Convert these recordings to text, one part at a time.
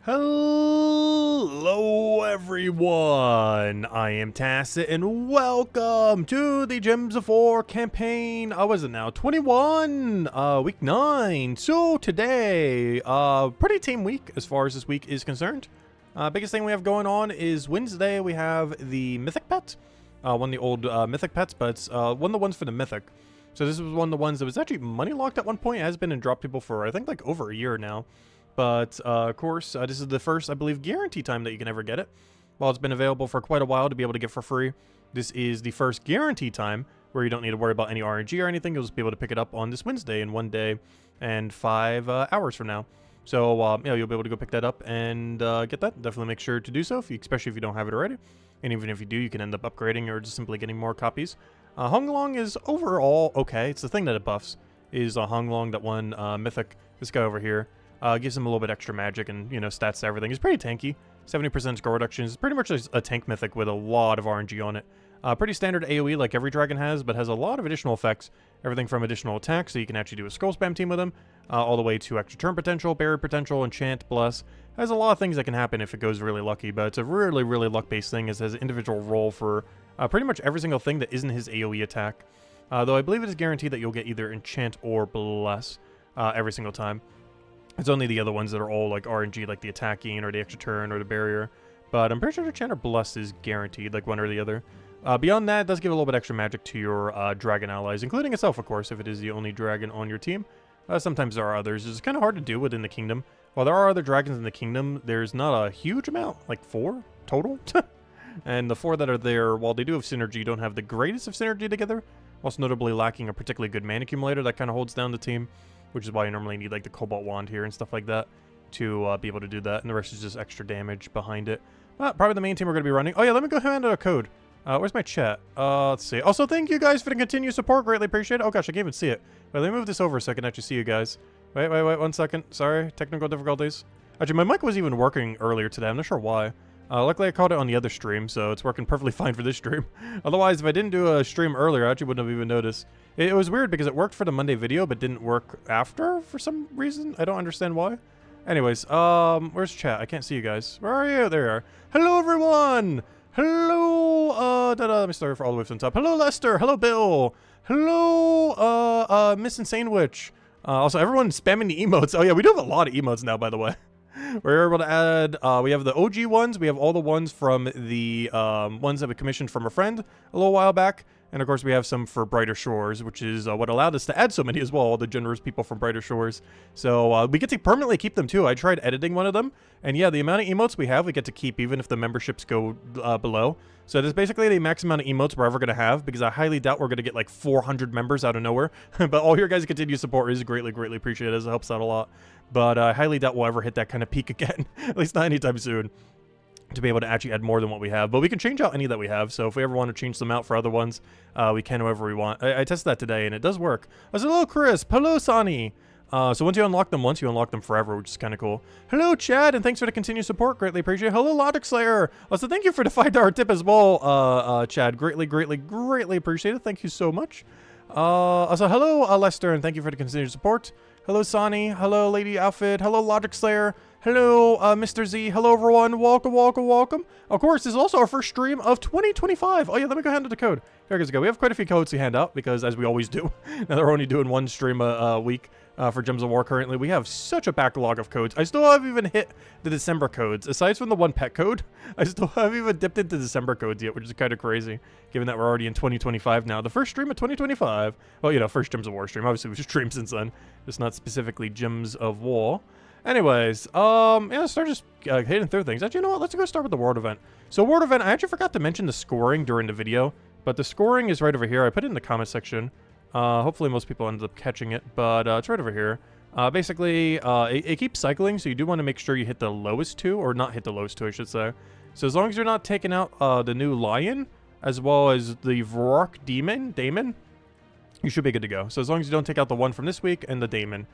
Hello everyone, I am Tacit and welcome to the Gems of War campaign. Was it now? 21, week 9. So today, pretty tame week as far as this week is concerned. Biggest thing we have going on is Wednesday we have the Mythic Pet. One of the old Mythic Pets, but one of the ones for the Mythic. So this was one of the ones that was actually money locked at one point. It has been in drop people for I think like over a year now. But, of course, this is the first, I believe, guarantee time that you can ever get it. While it's been available for quite a while to be able to get for free, this is the first guarantee time where you don't need to worry about any RNG or anything. You'll just be able to pick it up on this Wednesday in 1 day and 5 hours from now. So, yeah, you'll be able to go pick that up and get that. Definitely make sure to do so, especially if you don't have it already. And even if you do, you can end up upgrading or just simply getting more copies. Honglong is overall okay. It's the thing that it buffs is Honglong, that one mythic, this guy over here. Gives him a little bit extra magic and, you know, stats to everything. He's pretty tanky. 70% scroll reduction. It's pretty much a tank mythic with a lot of RNG on it. Pretty standard AoE like every dragon has, but has a lot of additional effects. Everything from additional attack, so you can actually do a scroll spam team with him, all the way to extra turn potential, barrier potential, enchant, bless. Has a lot of things that can happen if it goes really lucky, but it's a really, really luck-based thing. It has an individual role for pretty much every single thing that isn't his AoE attack. Though I believe it is guaranteed that you'll get either enchant or bless every single time. It's only the other ones that are all like RNG, like the attacking or the extra turn or the barrier. But I'm pretty sure the Enchant or Bless is guaranteed, like one or the other. Beyond that, it does give a little bit extra magic to your dragon allies, including itself, of course, if it is the only dragon on your team. Sometimes there are others. It's kind of hard to do within the kingdom. While there are other dragons in the kingdom, there's not a huge amount, like 4 total. And the 4 that are there, while they do have synergy, don't have the greatest of synergy together. Most notably lacking a particularly good mana accumulator that kind of holds down the team. Which is why you normally need like the Cobalt Wand here and stuff like that to be able to do that. And the rest is just extra damage behind it. Probably the main team we're going to be running. Oh yeah, let me go ahead and enter a code. Where's my chat? Let's see. Also, thank you guys for the continued support. Greatly appreciate it. Oh gosh, I can't even see it. Wait, let me move this over so I can actually see you guys. Wait, 1 second. Sorry, technical difficulties. Actually, my mic was even working earlier today. I'm not sure why. Luckily, I caught it on the other stream, so it's working perfectly fine for this stream. Otherwise, if I didn't do a stream earlier, I actually wouldn't have even noticed. It was weird because it worked for the Monday video, but didn't work after for some reason. I don't understand why. Anyways, where's chat? I can't see you guys. Where are you? There you are. Hello, everyone! Hello, let me start all the way from the top. Hello, Lester! Hello, Bill! Hello, Miss Insane Witch. Also, everyone's spamming the emotes. Oh yeah, we do have a lot of emotes now, by the way. We're able to add, we have the OG ones, we have all the ones from the ones that we commissioned from a friend a little while back, and of course we have some for Brighter Shores, which is what allowed us to add so many as well, all the generous people from Brighter Shores. So we get to permanently keep them too. I tried editing one of them, and yeah, the amount of emotes we have, we get to keep even if the memberships go below. So that's basically the max amount of emotes we're ever going to have, because I highly doubt we're going to get like 400 members out of nowhere. But all your guys' continued support is greatly, greatly appreciated, as it helps out a lot. But I highly doubt we'll ever hit that kind of peak again, at least not anytime soon, to be able to actually add more than what we have. But we can change out any that we have, so if we ever want to change them out for other ones, we can however we want. I tested that today, and it does work. I said, hello, Chris. Hello, Sonny. So once you unlock them once, you unlock them forever, which is kind of cool. Hello, Chad, and thanks for the continued support. Greatly appreciate it. Hello, Logic Slayer. Also, thank you for the $5 tip as well, Chad. Greatly, greatly, greatly appreciate it. Thank you so much. Also, hello, Lester, and thank you for the continued support. Hello, Sonny. Hello, Lady Outfit. Hello, Logic Slayer. Hello, Mr. Z. Hello, everyone. Welcome, welcome, welcome. Of course, this is also our first stream of 2025. Oh, yeah, let me go hand out the code. Here we go. We have quite a few codes to hand out because, as we always do, now that we're only doing 1 stream a week for Gems of War currently, we have such a backlog of codes. I still haven't even hit the December codes. Aside from the 1 pet code, I still haven't even dipped into December codes yet, which is kind of crazy, given that we're already in 2025 now. The first stream of 2025. Well, you know, first Gems of War stream. Obviously, we've streamed since then. Just not specifically Gems of War. Anyways, yeah, let's start just hitting through things. Actually, you know what? Let's go start with the World Event. So, World Event, I actually forgot to mention the scoring during the video, but the scoring is right over here. I put it in the comment section. Hopefully most people ended up catching it, but it's right over here. Basically, it keeps cycling, so you do want to make sure you hit the lowest 2, or not hit the lowest 2, I should say. So as long as you're not taking out the new Lion, as well as the Vorok Daemon, you should be good to go. So as long as you don't take out the one from this week and the Daemon,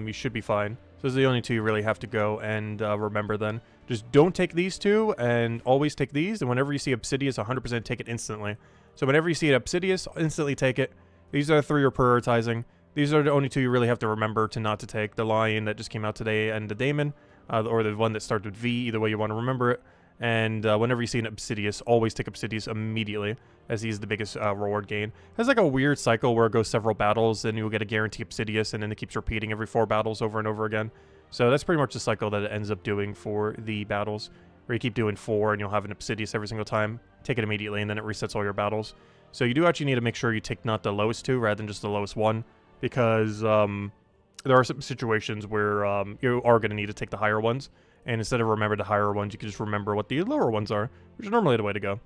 you should be fine. So those are the only 2 you really have to go and remember then. Just don't take these 2, and always take these, and whenever you see Obsidious, 100% take it instantly. So whenever you see an Obsidious, instantly take it. These are the 3 you're prioritizing. These are the only 2 you really have to remember to not to take. The Lion that just came out today and the Daemon. or the one that starts with V, either way you want to remember it. And whenever you see an Obsidious, always take Obsidious immediately, as he's the biggest reward gain. It has like a weird cycle where it goes several battles, and you'll get a guarantee Obsidious, and then it keeps repeating every 4 battles over and over again. So that's pretty much the cycle that it ends up doing for the battles, where you keep doing 4, and you'll have an Obsidious every single time. Take it immediately, and then it resets all your battles. So you do actually need to make sure you take not the lowest 2, rather than just the lowest 1, because there are some situations where you are going to need to take the higher ones. And instead of remember the higher ones, you can just remember what the lower ones are, which is normally the way to go.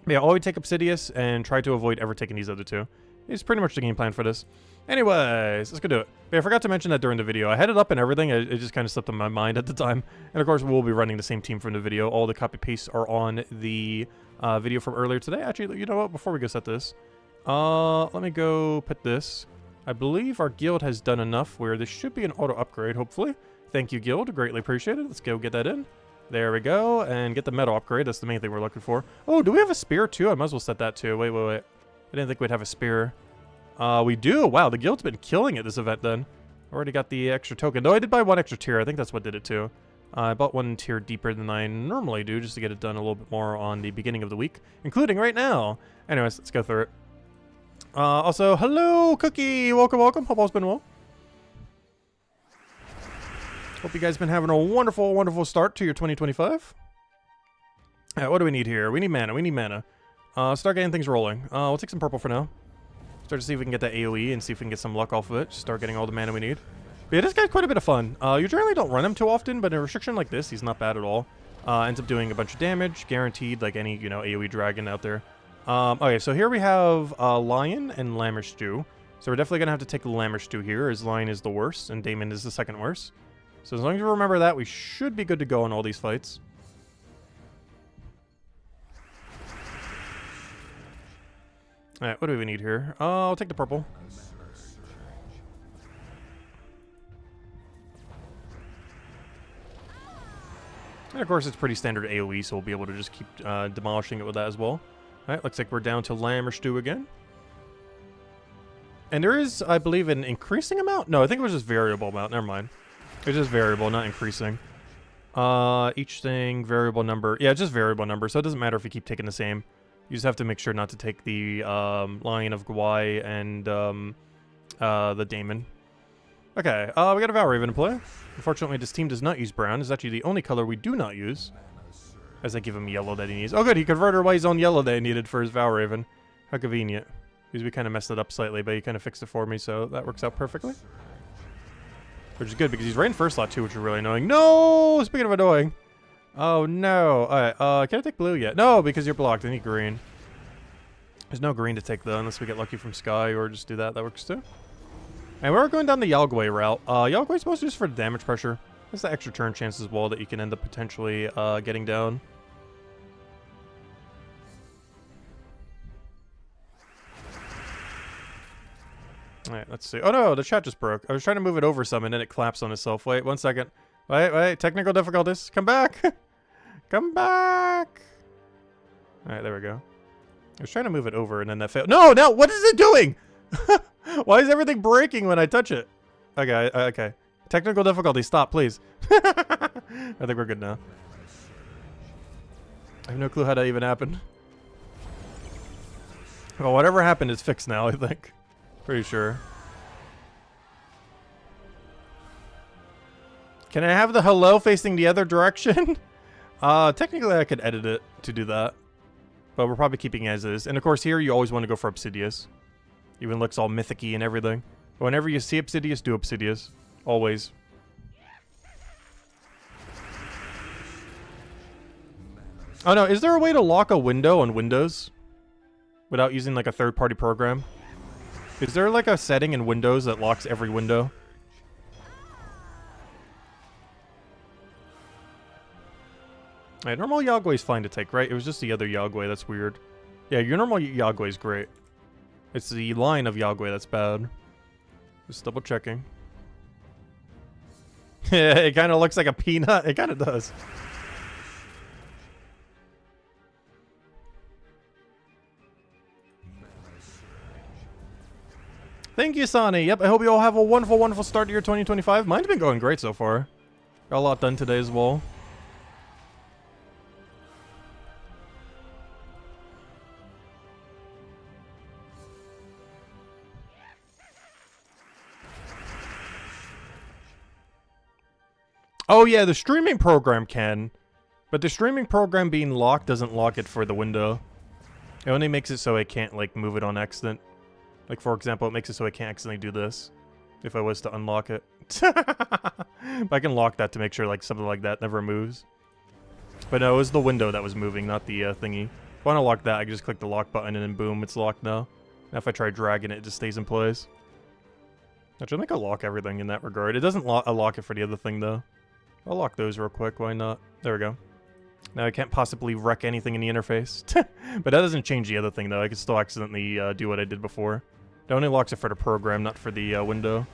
But yeah, always take Obsidious and try to avoid ever taking these other 2. It's pretty much the game plan for this. Anyways, let's go do it. But I forgot to mention that during the video. I had it up and everything. It just kind of slipped in my mind at the time. And of course, we'll be running the same team from the video. All the copy pastes are on the video from earlier today. Actually, you know what? Before we go set this, let me go put this. I believe our guild has done enough where this should be an auto upgrade, hopefully. Thank you, guild. Greatly appreciated. Let's go get that in. There we go. And get the metal upgrade. That's the main thing we're looking for. Oh, do we have a spear too? I might as well set that too. Wait. I didn't think we'd have a spear. We do. Wow, the guild's been killing it this event then. Already got the extra token. Though I did buy 1 extra tier. I think that's what did it too. I bought 1 tier deeper than I normally do just to get it done a little bit more on the beginning of the week, including right now. Anyways, let's go through it. Also, hello, Cookie. Welcome. Hope all's been well. Hope you guys been having a wonderful start to your 2025. What do we need here? We need mana. Start getting things rolling. We'll take some purple for now. Start to see if we can get that AoE and see if we can get some luck off of it. Start getting all the mana we need. But yeah, this guy's quite a bit of fun. You generally don't run him too often, but in a restriction like this, he's not bad at all. Ends up doing a bunch of damage, guaranteed, like any, AoE dragon out there. Okay, so here we have Lion and Lammer Stew. So we're definitely going to have to take Lammer Stew here, as Lion is the worst, and Damon is the second worst. So as long as we remember that, we should be good to go on all these fights. Alright, what do we need here? I'll take the purple. And of course, it's pretty standard AoE, so we'll be able to just keep demolishing it with that as well. Alright, looks like we're down to Lamb or Stew again. And there is, I believe, an increasing amount? No, I think it was just variable amount. Never mind. It's just variable, not increasing. Each thing, variable number. Yeah, it's just variable number, so it doesn't matter if you keep taking the same. You just have to make sure not to take the Lion of Gwai and the Damon. Okay, we got a Valraven in play. Unfortunately, this team does not use brown. It's actually the only color we do not use. As I give him yellow that he needs. Oh good, he converted away his own yellow that he needed for his Valraven. How convenient. Because we kind of messed it up slightly, but he kind of fixed it for me, so that works out perfectly. Which is good, because he's right in first slot too, which is really annoying. No! Speaking of annoying. Oh no. Alright, can I take blue yet? No, because you're blocked. I need green. There's no green to take though, unless we get lucky from Sky, or just do that. That works too. And we're going down the Yalgway route. Yalgway's mostly just for damage pressure. There's the extra turn chance as well that you can end up potentially getting down. Alright, let's see. Oh no, the chat just broke. I was trying to move it over some and then it collapsed on itself. Wait, 1 second. Wait, technical difficulties. Come back! Come back! Alright, there we go. I was trying to move it over and then that failed. No, what is it doing? Why is everything breaking when I touch it? Okay, okay. Technical difficulty, stop, please. I think we're good now. I have no clue how that even happened. Well, whatever happened is fixed now, I think. Pretty sure. Can I have the hello facing the other direction? Technically I could edit it to do that. But we're probably keeping as is. And of course here you always want to go for Obsidious. Even looks all mythic-y and everything. But whenever you see Obsidious, do Obsidious. Always. Oh no, is there a way to lock a window on Windows? Without using like a third-party program? Is there like a setting in Windows that locks every window? Alright, normal Yagway is fine to take, right? It was just the other Yagway that's weird. Yeah, your normal Yagway is great. It's the line of Yagway that's bad. Just double checking. Yeah, it kind of looks like a peanut. It kind of does. Thank you, Sonny. Yep, I hope you all have a wonderful, wonderful start to your 2025. Mine's been going great so far. Got a lot done today as well. Oh yeah, the streaming program can. But the streaming program being locked doesn't lock it for the window. It only makes it so I can't, like, move it on accident. Like, for example, it makes it so I can't accidentally do this. If I was to unlock it. I can lock that to make sure, like, something like that never moves. But no, it was the window that was moving, not the thingy. If I want to lock that, I can just click the lock button and then boom, it's locked now. Now if I try dragging it, it just stays in place. Actually, I think I'll lock everything in that regard. It doesn't lock it for the other thing, though. I'll lock those real quick, why not? There we go. Now I can't possibly wreck anything in the interface. But that doesn't change the other thing, though. I can still accidentally do what I did before. It only locks it for the program, not for the window.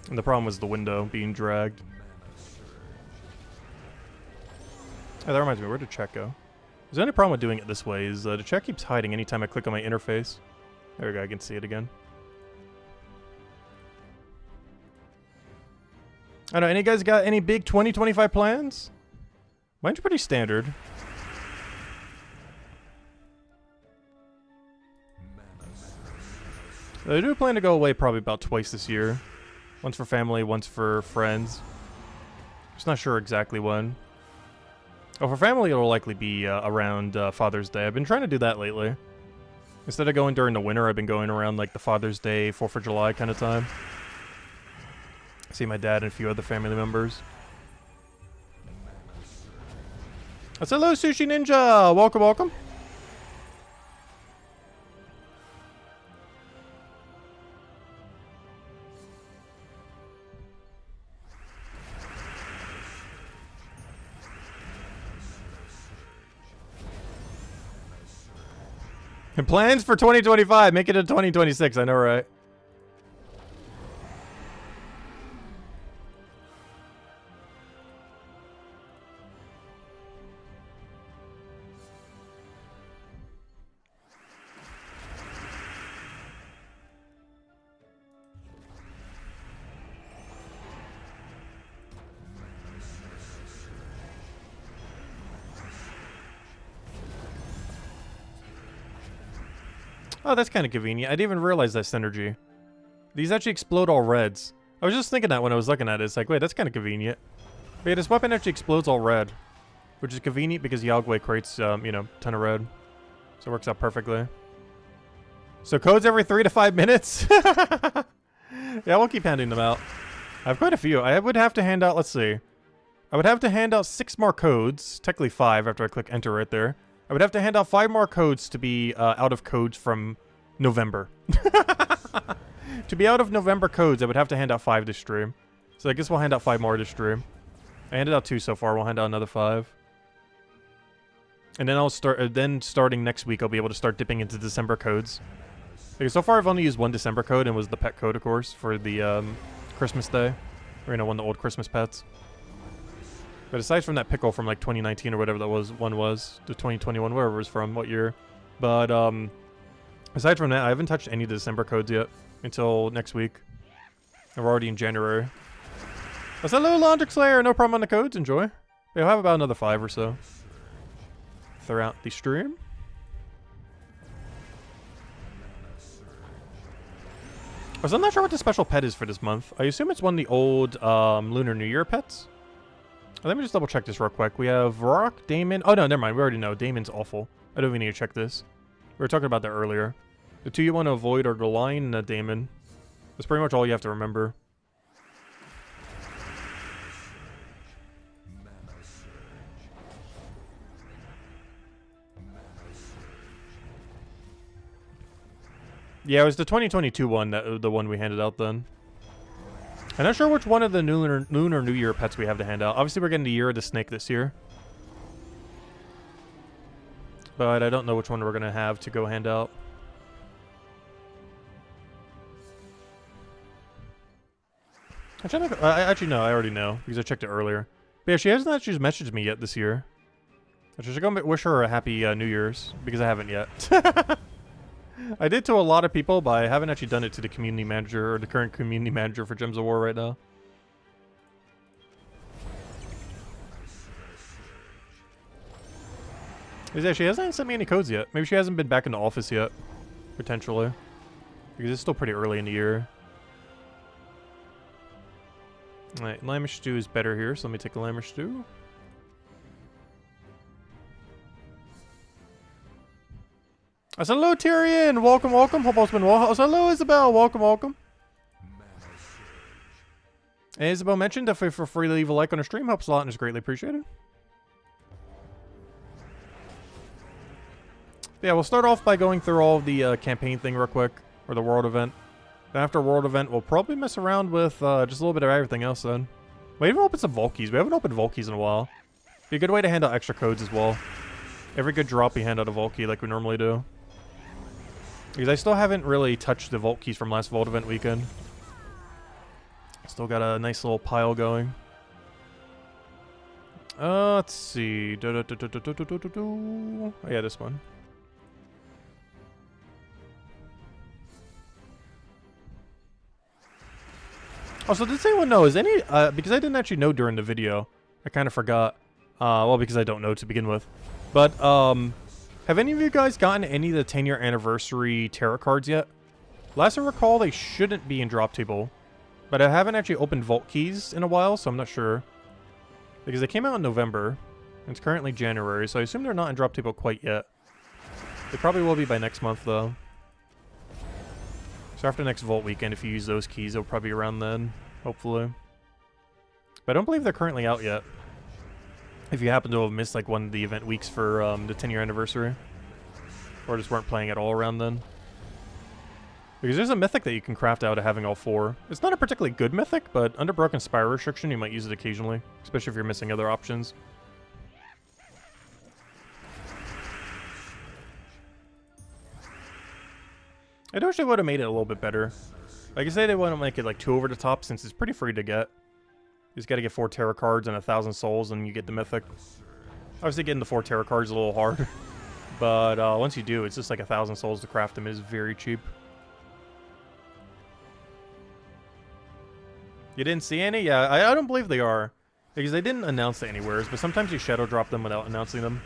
And the problem was the window being dragged. Oh, that reminds me, where did chat go? Is there any problem with doing it this way? Is the chat keeps hiding anytime I click on my interface. There we go, I can see it again. I don't know, any guys got any big 2025 plans? Mine's pretty standard. I do plan to go away probably about twice this year. Once for family, once for friends. Just not sure exactly when. Oh, for family it'll likely be around Father's Day. I've been trying to do that lately. Instead of going during the winter, I've been going around like the Father's Day, 4th of July kind of time. See my dad and a few other family members. That's hello, Sushi Ninja! Welcome, welcome. And plans for 2025, make it a 2026, I know, right? Oh, that's kind of convenient. I didn't even realize that synergy. These actually explode all reds. I was just thinking that when I was looking at it. It's like, wait, that's kind of convenient. But yeah, this weapon actually explodes all red. Which is convenient because Yagway creates, you know, ton of red. So it works out perfectly. So codes every 3 to 5 minutes? Yeah, we'll keep handing them out. I have quite a few. I would have to hand out, let's see. I would have to hand out 6 more codes. Technically 5 after I click enter right there. I would have to hand out 5 more codes to be out of codes from November. To be out of November codes, I would have to hand out 5 this stream. So I guess we'll hand out 5 more this stream. I handed out 2 so far. We'll hand out another 5. And then I'll start. Then starting next week, I'll be able to start dipping into December codes. Because so far I've only used 1 December code, and was the pet code, of course, for the Christmas day, or you know, one of the old Christmas pets. But aside from that pickle from like 2019 or whatever that one was, to 2021, wherever it was from, what year. But aside from that, I haven't touched any of the December codes yet until next week. And we're already in January. That's hello, Logic Slayer. No problem on the codes. Enjoy. We'll have about another 5 or so throughout the stream. So I'm not sure what the special pet is for this month. I assume it's one of the old Lunar New Year pets. Let me just double check this real quick. We have Rock, Damon. Oh, no, never mind. We already know. Damon's awful. I don't even need to check this. We were talking about that earlier. The 2 you want to avoid are the Lion and Damon. That's pretty much all you have to remember. Yeah, it was the 2022 one, the one we handed out then. I'm not sure which one of the Lunar New Year pets we have to hand out. Obviously, we're getting the Year of the Snake this year. But I don't know which one we're going to have to go hand out. Actually, no, I already know, because I checked it earlier. But yeah, she hasn't actually messaged me yet this year. I should go wish her a happy New Year's, because I haven't yet. I did to a lot of people, but I haven't actually done it to the community manager or the current community manager for Gems of War right now. She hasn't sent me any codes yet. Maybe she hasn't been back in the office yet. Potentially. Because it's still pretty early in the year. Alright, Lambish Stew is better here, so let me take the Lambish Stew. I said hello, Tyrion! Welcome, welcome. Hope all's been well. I said hello, Isabel! Welcome, welcome. And Isabel mentioned, definitely feel free to leave a like on her stream. Helps a lot and is greatly appreciated. Yeah, we'll start off by going through all of the campaign thing real quick, or the world event. Then after world event, we'll probably mess around with just a little bit of everything else then. We'll even open some Vault Keys. We haven't opened Vault Keys in a while. Be a good way to hand out extra codes as well. Every good drop, we hand out a Vault Key like we normally do. Because I still haven't really touched the Vault Keys from last Vault event weekend. Still got a nice little pile going. Let's see. Oh, yeah, this one. Also, does anyone know, is any, because I didn't actually know during the video, I kind of forgot, well, because I don't know to begin with, but, have any of you guys gotten any of the 10-year anniversary tarot cards yet? Last I recall, they shouldn't be in drop table, but I haven't actually opened Vault Keys in a while, so I'm not sure, because they came out in November, and it's currently January, so I assume they're not in drop table quite yet. They probably will be by next month, though. So after next Vault weekend, if you use those keys, they'll probably be around then, hopefully. But I don't believe they're currently out yet. If you happen to have missed like one of the event weeks for the 10-year anniversary. Or just weren't playing at all around then. Because there's a mythic that you can craft out of having all four. It's not a particularly good mythic, but under Broken Spire restriction, you might use it occasionally. Especially if you're missing other options. I wish they would have made it a little bit better. Like I said, they wouldn't make it like too over the top since it's pretty free to get. You just gotta get 4 tarot cards and 1,000 souls and you get the mythic. Obviously getting the 4 tarot cards is a little hard. But once you do, it's just like 1,000 souls to craft them. It is very cheap. You didn't see any? Yeah, I don't believe they are. Because they didn't announce it anywhere. But sometimes you shadow drop them without announcing them.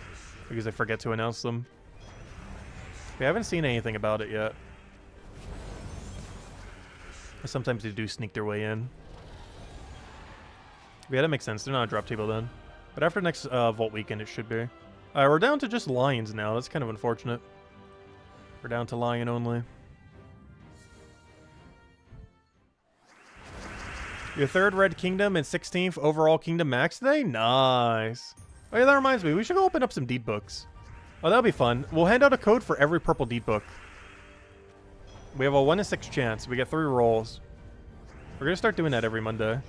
Because they forget to announce them. We haven't seen anything about it yet. Sometimes they do sneak their way in. Yeah, that makes sense. They're not a drop table then. But after next Vault weekend, it should be. We're down to just Lions now. That's kind of unfortunate. We're down to Lion only. Your 3rd Red Kingdom and 16th overall Kingdom Max today? Nice. Oh yeah, that reminds me. We should go open up some deed books. Oh, that'll be fun. We'll hand out a code for every purple deed book. We have a 1 in 6 chance. We get 3 rolls. We're going to start doing that every Monday.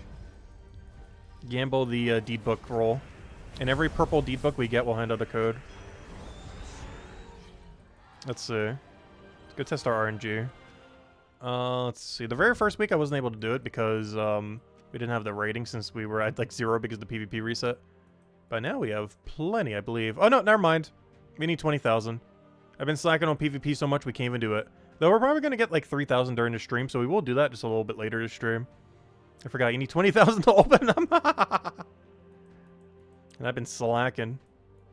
Gamble the deed book roll. And every purple deed book we get, we'll hand out a code. Let's see. Let's go test our RNG. Let's see. The very first week I wasn't able to do it because we didn't have the rating since we were at like 0 because of the PvP reset. But now we have plenty, I believe. Oh no, never mind. We need 20,000. I've been slacking on PvP so much we can't even do it. Though we're probably going to get like 3,000 during the stream, so we will do that just a little bit later this stream. I forgot, you need 20,000 to open them. And I've been slacking.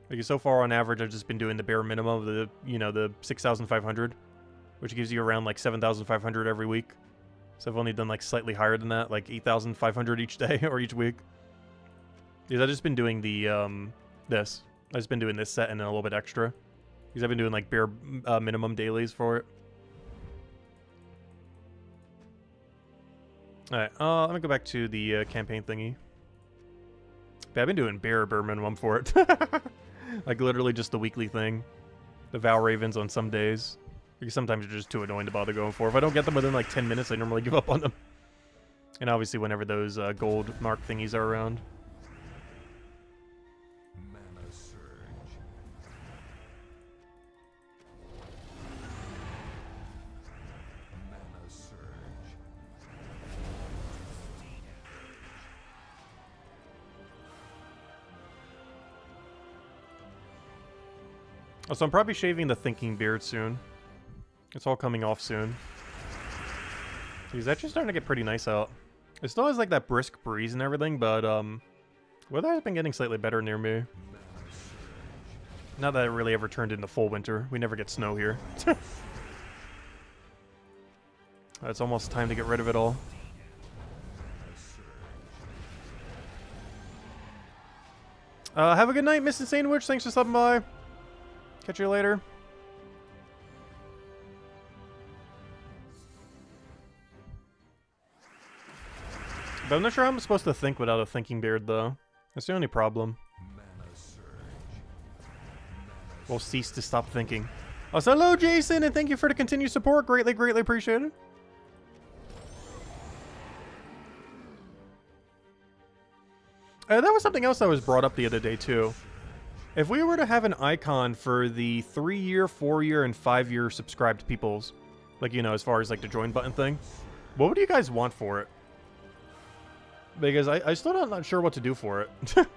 Because so far on average, I've just been doing the bare minimum of the, you know, the 6,500. Which gives you around like 7,500 every week. So I've only done like slightly higher than that, like 8,500 each day or each week. Because I've just been doing the, this. I've just been doing this set and then a little bit extra. Because I've been doing like bare minimum dailies for it. Alright, let me go back to the campaign thingy. Yeah, I've been doing bare minimum for it. Like literally just the weekly thing. The Val Ravens on some days. Because sometimes they're just too annoying to bother going for. If I don't get them within like 10 minutes, I normally give up on them. And obviously whenever those gold mark thingies are around. So I'm probably shaving the thinking beard soon. It's all coming off soon. He's actually starting to get pretty nice out. It still has like that brisk breeze and everything, but weather has been getting slightly better near me. Not that it really ever turned into full winter. We never get snow here. It's almost time to get rid of it all. Have a good night, Mrs. Sandwich. Thanks for stopping by. Catch you later. But I'm not sure how I'm supposed to think without a thinking beard, though. That's the only problem. We'll cease to stop thinking. Oh, so hello, Jason, and thank you for the continued support. Greatly, greatly appreciated. That was something else that was brought up the other day, too. If we were to have an icon for the 3-year, 4-year, and 5-year subscribed peoples, like, you know, as far as, like, the join button thing, what would you guys want for it? Because I still not sure what to do for it.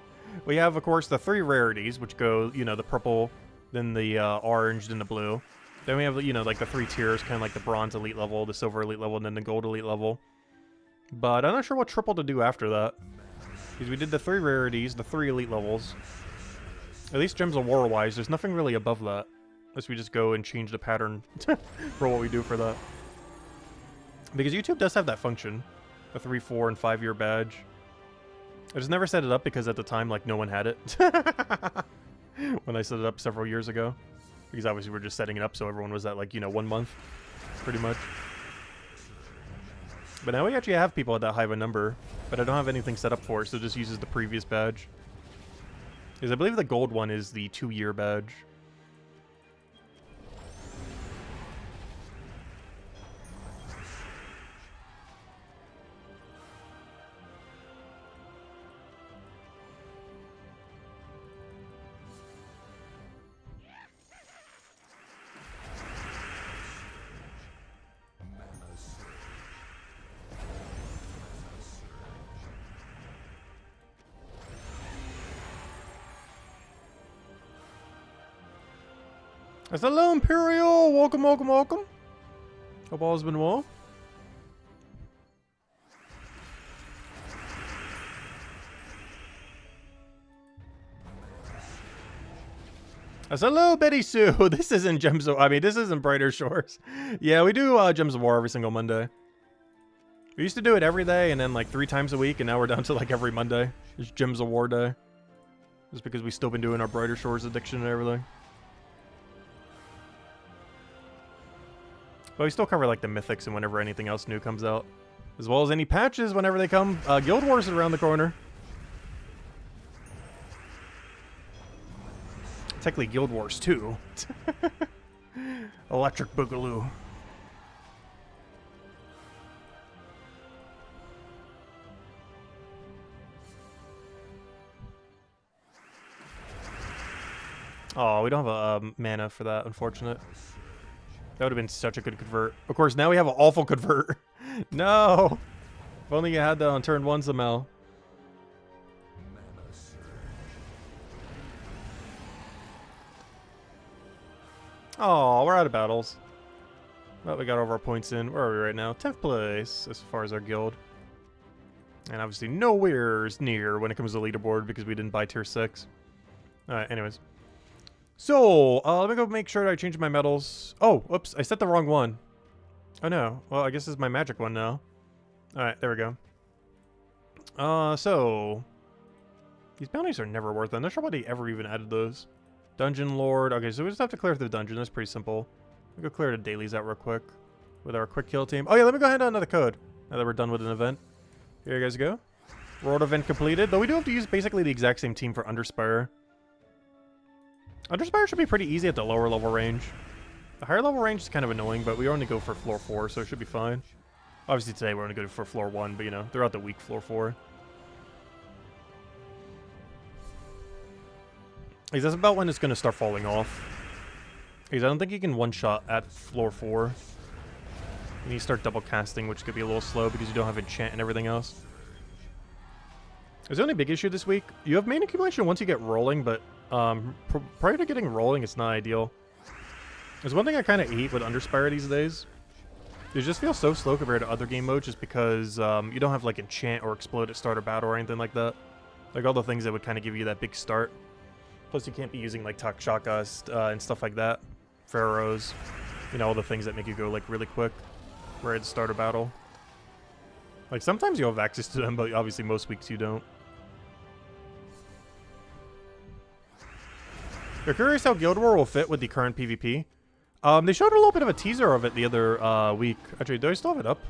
We have, of course, the 3 rarities, which go, you know, the purple, then the orange, then the blue. Then we have, you know, like the 3 tiers, kind of like the bronze elite level, the silver elite level, and then the gold elite level. But I'm not sure what triple to do after that. Because we did the 3 rarities, the 3 elite levels. At least Gems of War-wise, there's nothing really above that. Unless we just go and change the pattern for what we do for that. Because YouTube does have that function. The 3, 4, and 5-year badge. I just never set it up because at the time, like, no one had it. When I set it up several years ago. Because obviously we're just setting it up so everyone was at, like, you know, 1 month. Pretty much. But now we actually have people at that high of a number. But I don't have anything set up for it, so it just uses the previous badge. Because I believe the gold one is the 2-year badge. Hello, Imperial! Welcome, welcome, welcome. Hope all has been well. Hello, Betty Sue. This isn't Gems of... I mean, this isn't Brighter Shores. Yeah, we do Gems of War every single Monday. We used to do it every day and then like 3 times a week, and now we're down to like every Monday. It's Gems of War Day. Just because we've still been doing our Brighter Shores addiction and everything. But we still cover like the mythics and whenever anything else new comes out. As well as any patches whenever they come. Guild Wars is around the corner. Technically Guild Wars 2. Electric Boogaloo. Oh, we don't have a mana for that, unfortunate. That would have been such a good convert. Of course, now we have an awful convert. No! If only you had that on turn 1 somehow. Oh, we're out of battles. Well, we got all of our points in. Where are we right now? 10th place as far as our guild. And obviously nowhere near when it comes to leaderboard because we didn't buy tier 6. Alright, anyways. So, let me go make sure that I change my medals. Oh, whoops, I set the wrong one. Oh no, well, I guess this is my magic one now. Alright, there we go. So... These bounties are never worth it. I'm not sure why they ever even added those. Dungeon Lord. Okay, so we just have to clear the dungeon. That's pretty simple. We'll go clear the dailies out real quick with our quick kill team. Oh yeah, let me go ahead and another code now that we're done with an event. Here you guys go. World event completed. Though we do have to use basically the exact same team for Underspire. Underspire should be pretty easy at the lower level range. The higher level range is kind of annoying, but we only go for floor 4, so it should be fine. Obviously today we're only going for floor 1, but you know, throughout the week, floor 4. Because that's about when it's going to start falling off. Because I don't think you can one-shot at floor 4. You need to start double casting, which could be a little slow because you don't have enchant and everything else. Is the only big issue this week? You have main accumulation once you get rolling, but prior to getting rolling, it's not ideal. There's one thing I kind of hate with Underspire these days. It just feels so slow compared to other game modes just because you don't have like enchant or explode at start or battle or anything like that. Like all the things that would kind of give you that big start. Plus you can't be using like Takshaka and stuff like that. Pharaohs. You know, all the things that make you go like really quick right at the start of battle. Like sometimes you have access to them, but obviously most weeks you don't. You're curious how Guild War will fit with the current PvP? They showed a little bit of a teaser of it the other week. Actually, do I still have it up?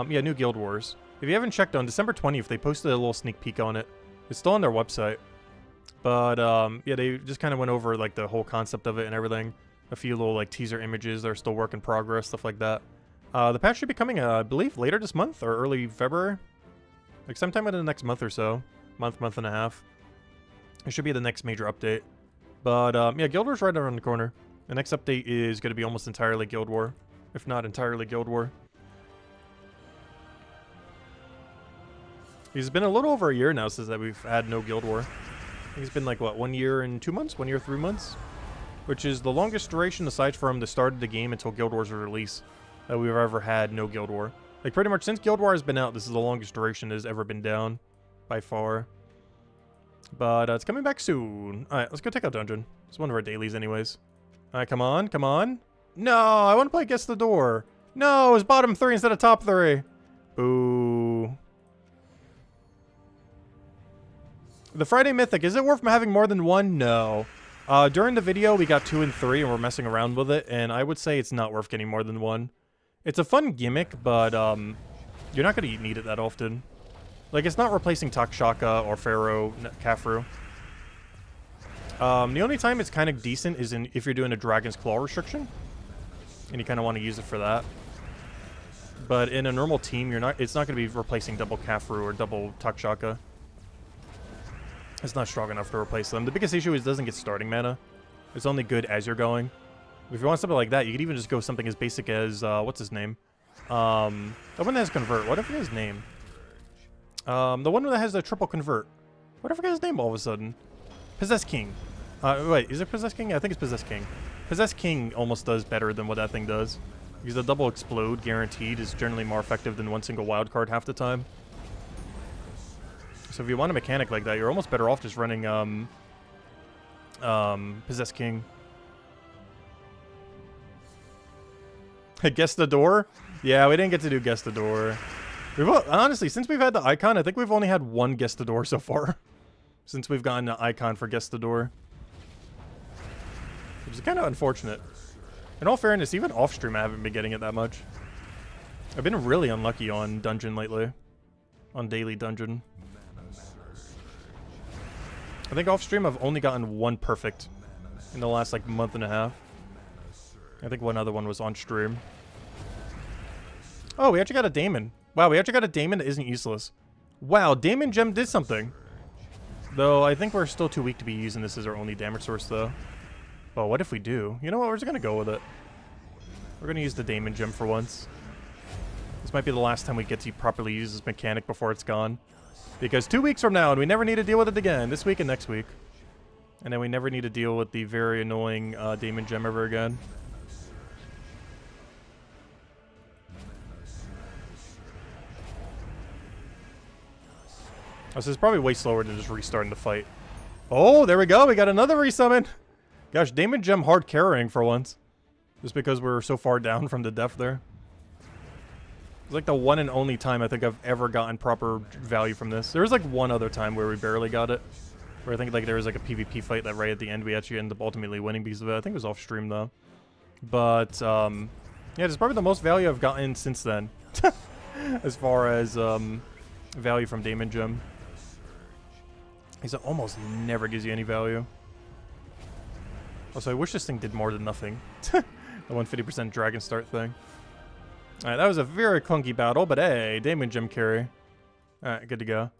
Yeah, new Guild Wars. If you haven't checked, on December 20th, they posted a little sneak peek on it. It's still on their website. But, yeah, they just kind of went over, like, the whole concept of it and everything. A few little, like, teaser images that are still work in progress, stuff like that. The patch should be coming, I believe, later this month or early February. Like, sometime in the next month or so. Month and a half. It should be the next major update. But, yeah, Guild War's right around the corner. The next update is going to be almost entirely Guild War. If not entirely Guild War. It's been a little over a year now since that we've had no Guild War. I think it's been like, what, 1 year and 2 months? 1 year, 3 months? Which is the longest duration aside from the start of the game until Guild War's release that we've ever had no Guild War. Like, pretty much since Guild War has been out, this is the longest duration it has ever been down. By far. But it's coming back soon. Alright, let's go take out Dungeon. It's one of our dailies anyways. Alright, come on, come on. No, I want to play Guess the Door. No, it's bottom 3 instead of top 3. Boo. The Friday Mythic, is it worth having more than one? No. During the video, we got 2 and 3 and we're messing around with it, and I would say it's not worth getting more than one. It's a fun gimmick, but you're not going to need it that often. Like, it's not replacing Takshaka or Pharaoh Kafru. The only time it's kind of decent is if you're doing a Dragon's Claw restriction. And you kind of want to use it for that. But in a normal team, it's not going to be replacing double Kafru or double Takshaka. It's not strong enough to replace them. The biggest issue is it doesn't get starting mana. It's only good as you're going. If you want something like that, you could even just go something as basic as, what's his name? The one that has Convert. What if his name? The one that has the triple Convert. What if I forget his name all of a sudden? Possess King. Wait, is it Possess King? I think it's Possess King. Possess King almost does better than what that thing does. Because the double explode guaranteed is generally more effective than one single wild card half the time. So if you want a mechanic like that, you're almost better off just running Possess King. Guess the Door? Yeah, we didn't get to do Guess the Door. Honestly, since we've had the icon, I think we've only had one Guess the Door so far. Since we've gotten an icon for Guess the Door. Which is kind of unfortunate. In all fairness, even off-stream I haven't been getting it that much. I've been really unlucky on Dungeon lately. On Daily Dungeon. I think off-stream I've only gotten one perfect in the last, like, month and a half. I think one other one was on stream. Oh, we actually got a Daemon. Wow, we actually got a Daemon that isn't useless. Wow, Daemon Gem did something. Though, I think we're still too weak to be using this as our only damage source, though. Well, what if we do? You know what? We're just going to go with it. We're going to use the Daemon Gem for once. This might be the last time we get to properly use this mechanic before it's gone. Because 2 weeks from now, and we never need to deal with it again. This week and next week. And then we never need to deal with the very annoying Daemon Gem ever again. Oh, so it's probably way slower than just restarting the fight. Oh, there we go. We got another resummon. Gosh, Daemon Gem hard carrying for once. Just because we're so far down from the depth there. It's like the one and only time I think I've ever gotten proper value from this. There was like one other time where we barely got it. Where I think like there was like a PvP fight that right at the end we actually ended up ultimately winning because of it. I think it was off stream though. But, yeah, it's probably the most value I've gotten since then. As far as, value from Daemon Gem. He almost never gives you any value. Also, I wish this thing did more than nothing. The 150% Dragon Start thing. Alright, that was a very clunky battle, but hey, Daemon Gem carry. Alright, good to go.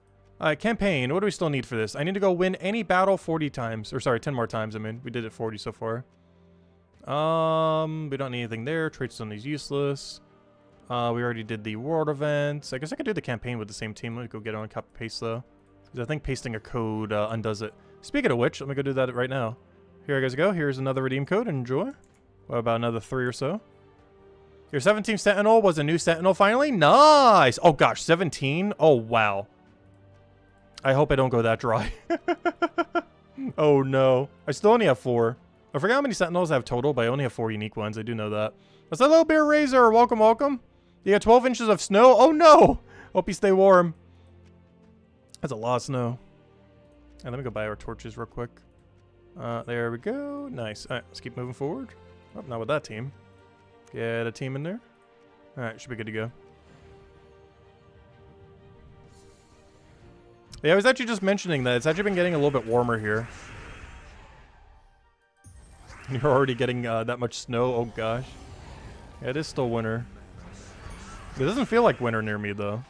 Alright, campaign. What do we still need for this? I need to go win any battle 40 times. Or sorry, 10 more times, I mean. We did it 40 so far. We don't need anything there. Traits on these useless. We already did the world events. I guess I could do the campaign with the same team. Let me go get on copy paste though. Because I think pasting a code undoes it. Speaking of which, let me go do that right now. Here you guys go. Here's another redeem code. Enjoy. What about another 3 or so? Your 17th Sentinel was a new Sentinel finally? Nice! Oh gosh, 17? Oh wow. I hope I don't go that dry. Oh no. I still only have 4. I forgot how many Sentinels I have total, but I only have 4 unique ones. I do know that. That's a little beer razor. Welcome, welcome. You got 12 inches of snow? Oh no! Hope you stay warm. That's a lot of snow. And let me go buy our torches real quick. There we go. Nice. Alright, let's keep moving forward. Oh, not with that team. Get a team in there. Alright, should be good to go. Yeah, I was actually just mentioning that it's actually been getting a little bit warmer here. You're already getting that much snow. Oh gosh. Yeah, it is still winter. It doesn't feel like winter near me though.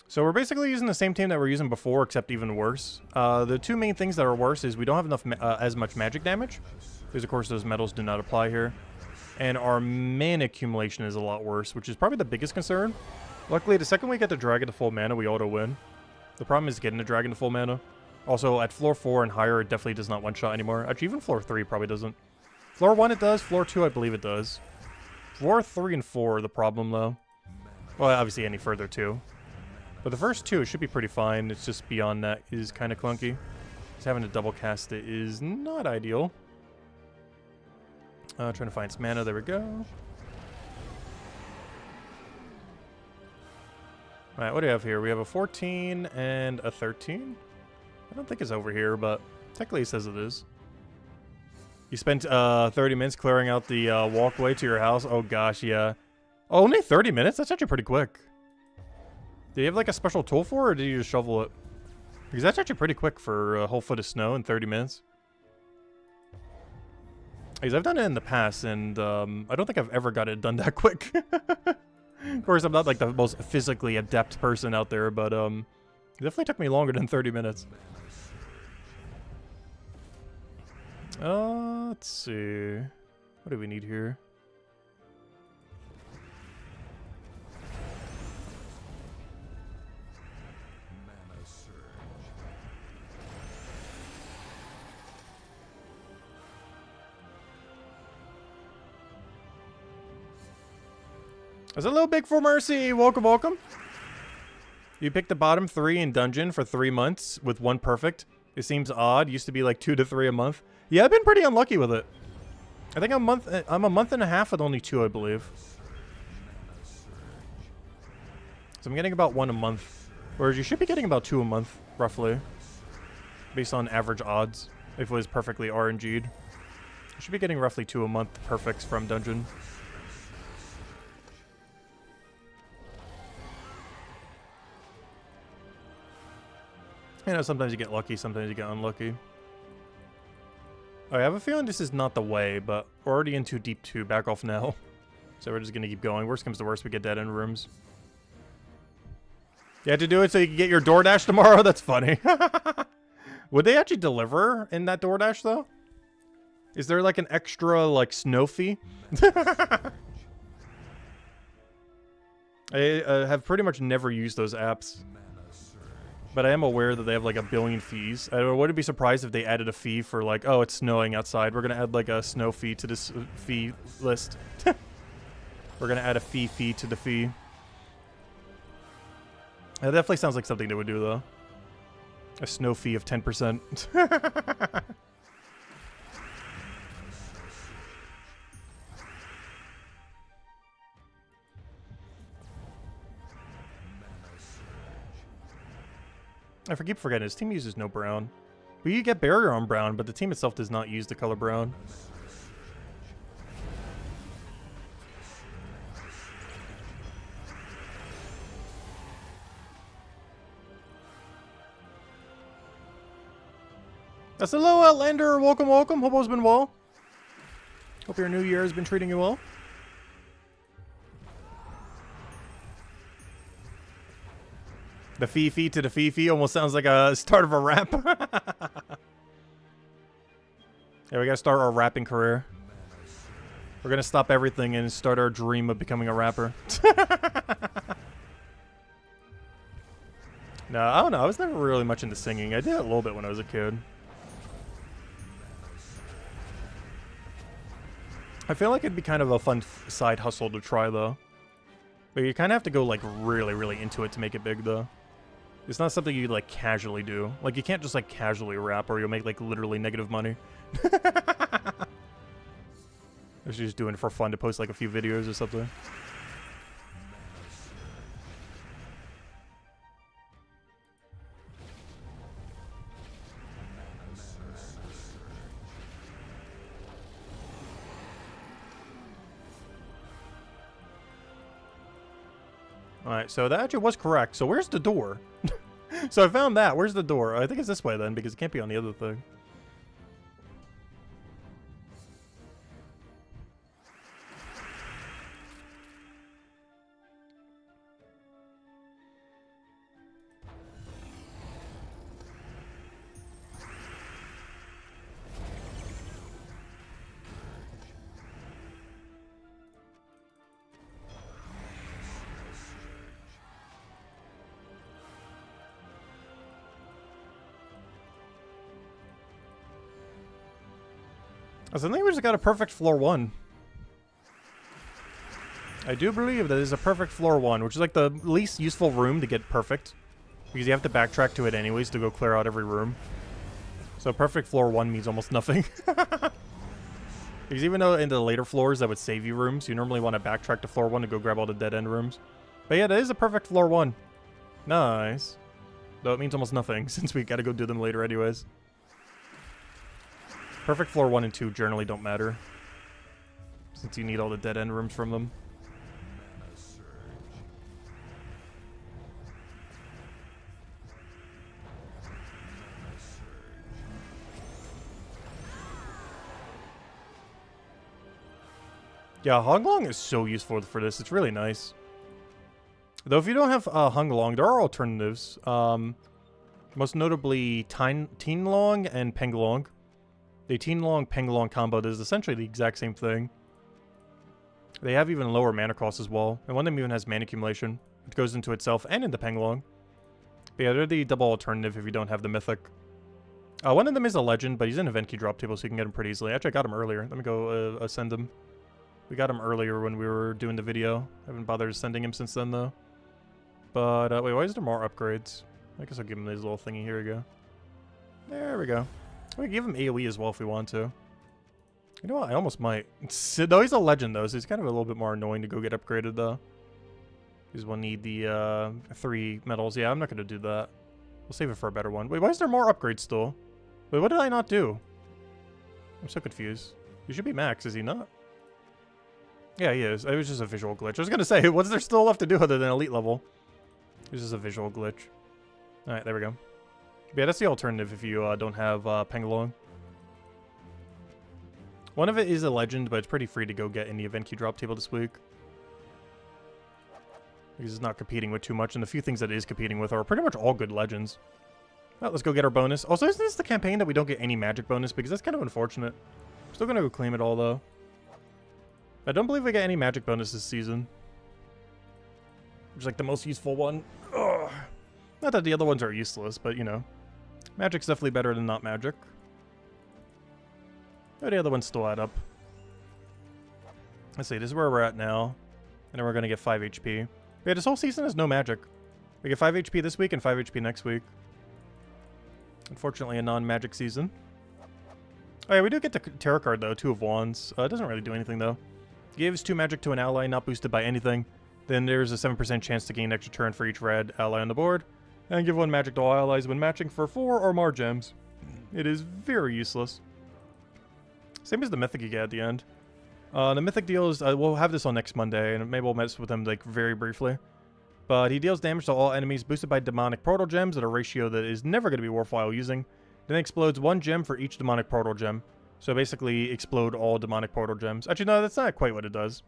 So we're basically using the same team that we're using before, except even worse. The 2 main things that are worse is we don't have enough as much magic damage, because of course those metals do not apply here. And our mana accumulation is a lot worse, which is probably the biggest concern. Luckily, the second we get the dragon to full mana, we auto-win. The problem is getting the dragon to full mana. Also, at floor 4 and higher, it definitely does not one-shot anymore. Actually, even floor 3 probably doesn't. Floor 1 it does, floor 2 I believe it does. Floor 3 and 4 are the problem, though. Well, obviously any further too. But the first 2 should be pretty fine. It's just beyond that is kind of clunky. Just having to double cast it is not ideal. Trying to find some mana. There we go. Alright, what do we have here? We have a 14 and a 13. I don't think it's over here, but technically it says it is. You spent 30 minutes clearing out the walkway to your house. Oh gosh, yeah. Oh, only 30 minutes? That's actually pretty quick. Do you have like a special tool for it, or did you just shovel it? Because that's actually pretty quick for a whole foot of snow in 30 minutes. Because I've done it in the past, and I don't think I've ever got it done that quick. Of course, I'm not like the most physically adept person out there, but it definitely took me longer than 30 minutes. Let's see. What do we need here? It's a little big for mercy. Welcome, welcome. You picked the bottom 3 in dungeon for 3 months with 1 perfect. It seems odd. Used to be like 2 to 3 a month. Yeah, I've been pretty unlucky with it. I think I'm a month and a half with only 2, I believe. So I'm getting about 1 a month. Whereas you should be getting about 2 a month, roughly. Based on average odds. If it was perfectly RNG'd. You should be getting roughly 2 a month perfects from dungeon. You know, sometimes you get lucky, sometimes you get unlucky. I have a feeling this is not the way, but we're already into deep 2. Back off now. So we're just gonna keep going. Worst comes to worst, we get dead end rooms. You had to do it so you can get your DoorDash tomorrow? That's funny. Would they actually deliver in that DoorDash, though? Is there, like, an extra, like, snow fee? I have pretty much never used those apps. But I am aware that they have like a billion fees. I wouldn't be surprised if they added a fee for like, oh, it's snowing outside. We're going to add like a snow fee to this fee list. We're going to add a fee to the fee. That definitely sounds like something they would do though. A snow fee of 10%. I keep forgetting, his team uses no brown. We get barrier on brown, but the team itself does not use the color brown. That's hello, Outlander. Welcome, welcome. Hope all's been well. Hope your new year has been treating you well. The fee to the fee almost sounds like a start of a rap. Yeah, we gotta start our rapping career. We're gonna stop everything and start our dream of becoming a rapper. No, I don't know. I was never really much into singing. I did it a little bit when I was a kid. I feel like it'd be kind of a fun side hustle to try, though. But you kind of have to go, like, really, really into it to make it big, though. It's not something you, like, casually do. Like, you can't just, like, casually rap or you'll make, like, literally negative money. I was just doing it for fun to post like a few videos or something. Alright, so that actually was correct. So where's the door? So I found that. Where's the door? I think it's this way then, because it can't be on the other thing. I think we just got a perfect floor 1. I do believe that is a perfect floor 1, which is like the least useful room to get perfect. Because you have to backtrack to it anyways to go clear out every room. So perfect floor 1 means almost nothing. Because even though in the later floors that would save you rooms, you normally want to backtrack to floor 1 to go grab all the dead end rooms. But yeah, that is a perfect floor 1. Nice. Though it means almost nothing, since we gotta go do them later anyways. Perfect floor 1 and 2 generally don't matter, since you need all the dead end rooms from them. Yeah, Hung Long is so useful for this. It's really nice. Though if you don't have Hung Long, there are alternatives. Most notably Teen Long and Peng Long. The Teen Long Peng Long combo is essentially the exact same thing. They have even lower mana costs as well, and one of them even has mana accumulation, which goes into itself and into Peng Long. But yeah, they're the double alternative if you don't have the mythic. One of them is a legend, but he's in event key drop table, so you can get him pretty easily. Actually, I got him earlier. Let me go ascend him. We got him earlier when we were doing the video. I haven't bothered ascending him since then, though. But, wait, why is there more upgrades? I guess I'll give him this little thingy. Here we go. There we go. We can give him AoE as well if we want to. You know what? I almost might. No, he's a legend, though, so he's kind of a little bit more annoying to go get upgraded, though. Because we'll need the 3 medals. Yeah, I'm not going to do that. We'll save it for a better one. Wait, why is there more upgrades still? Wait, what did I not do? I'm so confused. He should be max, is he not? Yeah, he is. It was just a visual glitch. I was going to say, what's there still left to do other than elite level? It was just a visual glitch. Alright, there we go. Yeah, that's the alternative if you don't have Peng Long. One of it is a legend, but it's pretty free to go get in the event queue drop table this week. Because it's not competing with too much, and the few things that it is competing with are pretty much all good legends. Well, let's go get our bonus. Also, isn't this the campaign that we don't get any magic bonus? Because that's kind of unfortunate. I'm still going to go claim it all, though. I don't believe we get any magic bonus this season. Which is like the most useful one. Ugh. Not that the other ones are useless, but you know. Magic's definitely better than not magic. Oh, the other ones still add up. Let's see, this is where we're at now. And then we're going to get 5 HP. Yeah, this whole season has no magic. We get 5 HP this week and 5 HP next week. Unfortunately, a non-magic season. Oh yeah, we do get the tarot card though, 2 of Wands. It doesn't really do anything though. Gives 2 magic to an ally, not boosted by anything. Then there's a 7% chance to gain an extra turn for each red ally on the board. And give 1 magic to all allies when matching for 4 or more gems. It is very useless. Same as the mythic you get at the end. The mythic deals, we'll have this on next Monday, and maybe we'll mess with him like very briefly. But he deals damage to all enemies boosted by demonic portal gems at a ratio that is never going to be worthwhile using. Then explodes 1 gem for each demonic portal gem. So basically explode all demonic portal gems. Actually, no, that's not quite what it does.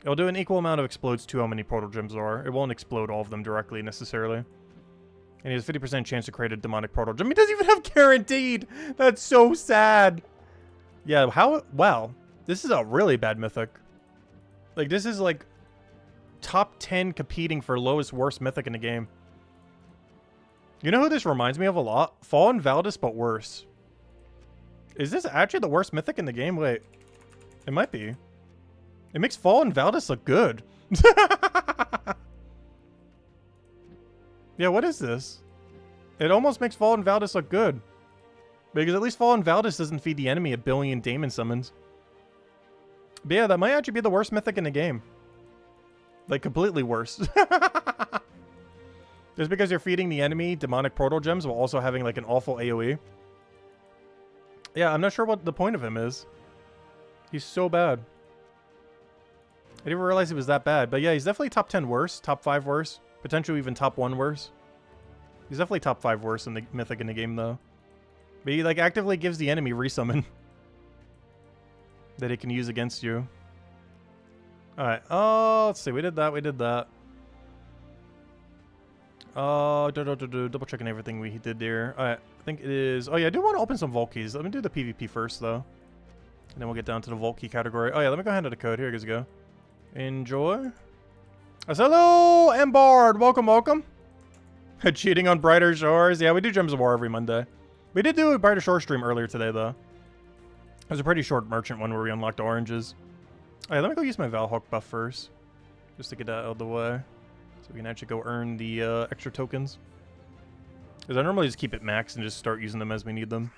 It'll do an equal amount of explodes to how many portal gems there are. It won't explode all of them directly necessarily. And he has a 50% chance to create a demonic portal gem. He doesn't even have guaranteed! That's so sad! Yeah, how... Wow. This is a really bad mythic. Like, this is like top 10 competing for lowest worst mythic in the game. You know who this reminds me of a lot? Fallen Valdis, but worse. Is this actually the worst mythic in the game? Wait. It might be. It makes Fallen Valdis look good. Yeah, what is this? It almost makes Fallen Valdis look good. Because at least Fallen Valdis doesn't feed the enemy a billion Daemon summons. But yeah, that might actually be the worst mythic in the game. Like, completely worse. Just because you're feeding the enemy demonic portal gems while also having, like, an awful AoE. Yeah, I'm not sure what the point of him is. He's so bad. I didn't even realize he was that bad. But yeah, he's definitely top 10 worse, top 5 worse, potentially even top 1 worse. He's definitely top 5 worse in the mythic in the game, though. But he, like, actively gives the enemy resummon that he can use against you. Alright, let's see. We did that, we did that. Double checking everything we did there. Alright, I think it is... Oh yeah, I do want to open some Vault Keys. Let me do the PvP first, though. And then we'll get down to the Vault Key category. Oh yeah, let me go hand out the code. Here you go. Enjoy. Hello, Embard. Welcome, welcome. Cheating on Brighter Shores. Yeah, we do Gems of War every Monday. We did do a Brighter Shore stream earlier today, though. It was a pretty short merchant one where we unlocked oranges. Alright, let me go use my Valhawk buff first. Just to get that out of the way. So we can actually go earn the extra tokens. Because I normally just keep it maxed and just start using them as we need them.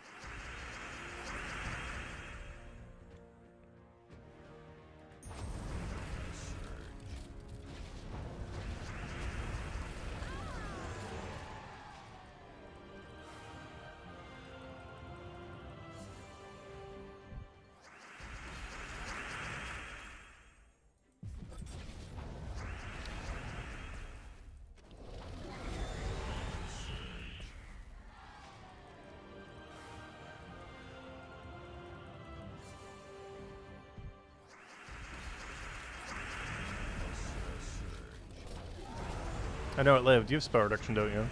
I know it lived. You have spell reduction, don't you?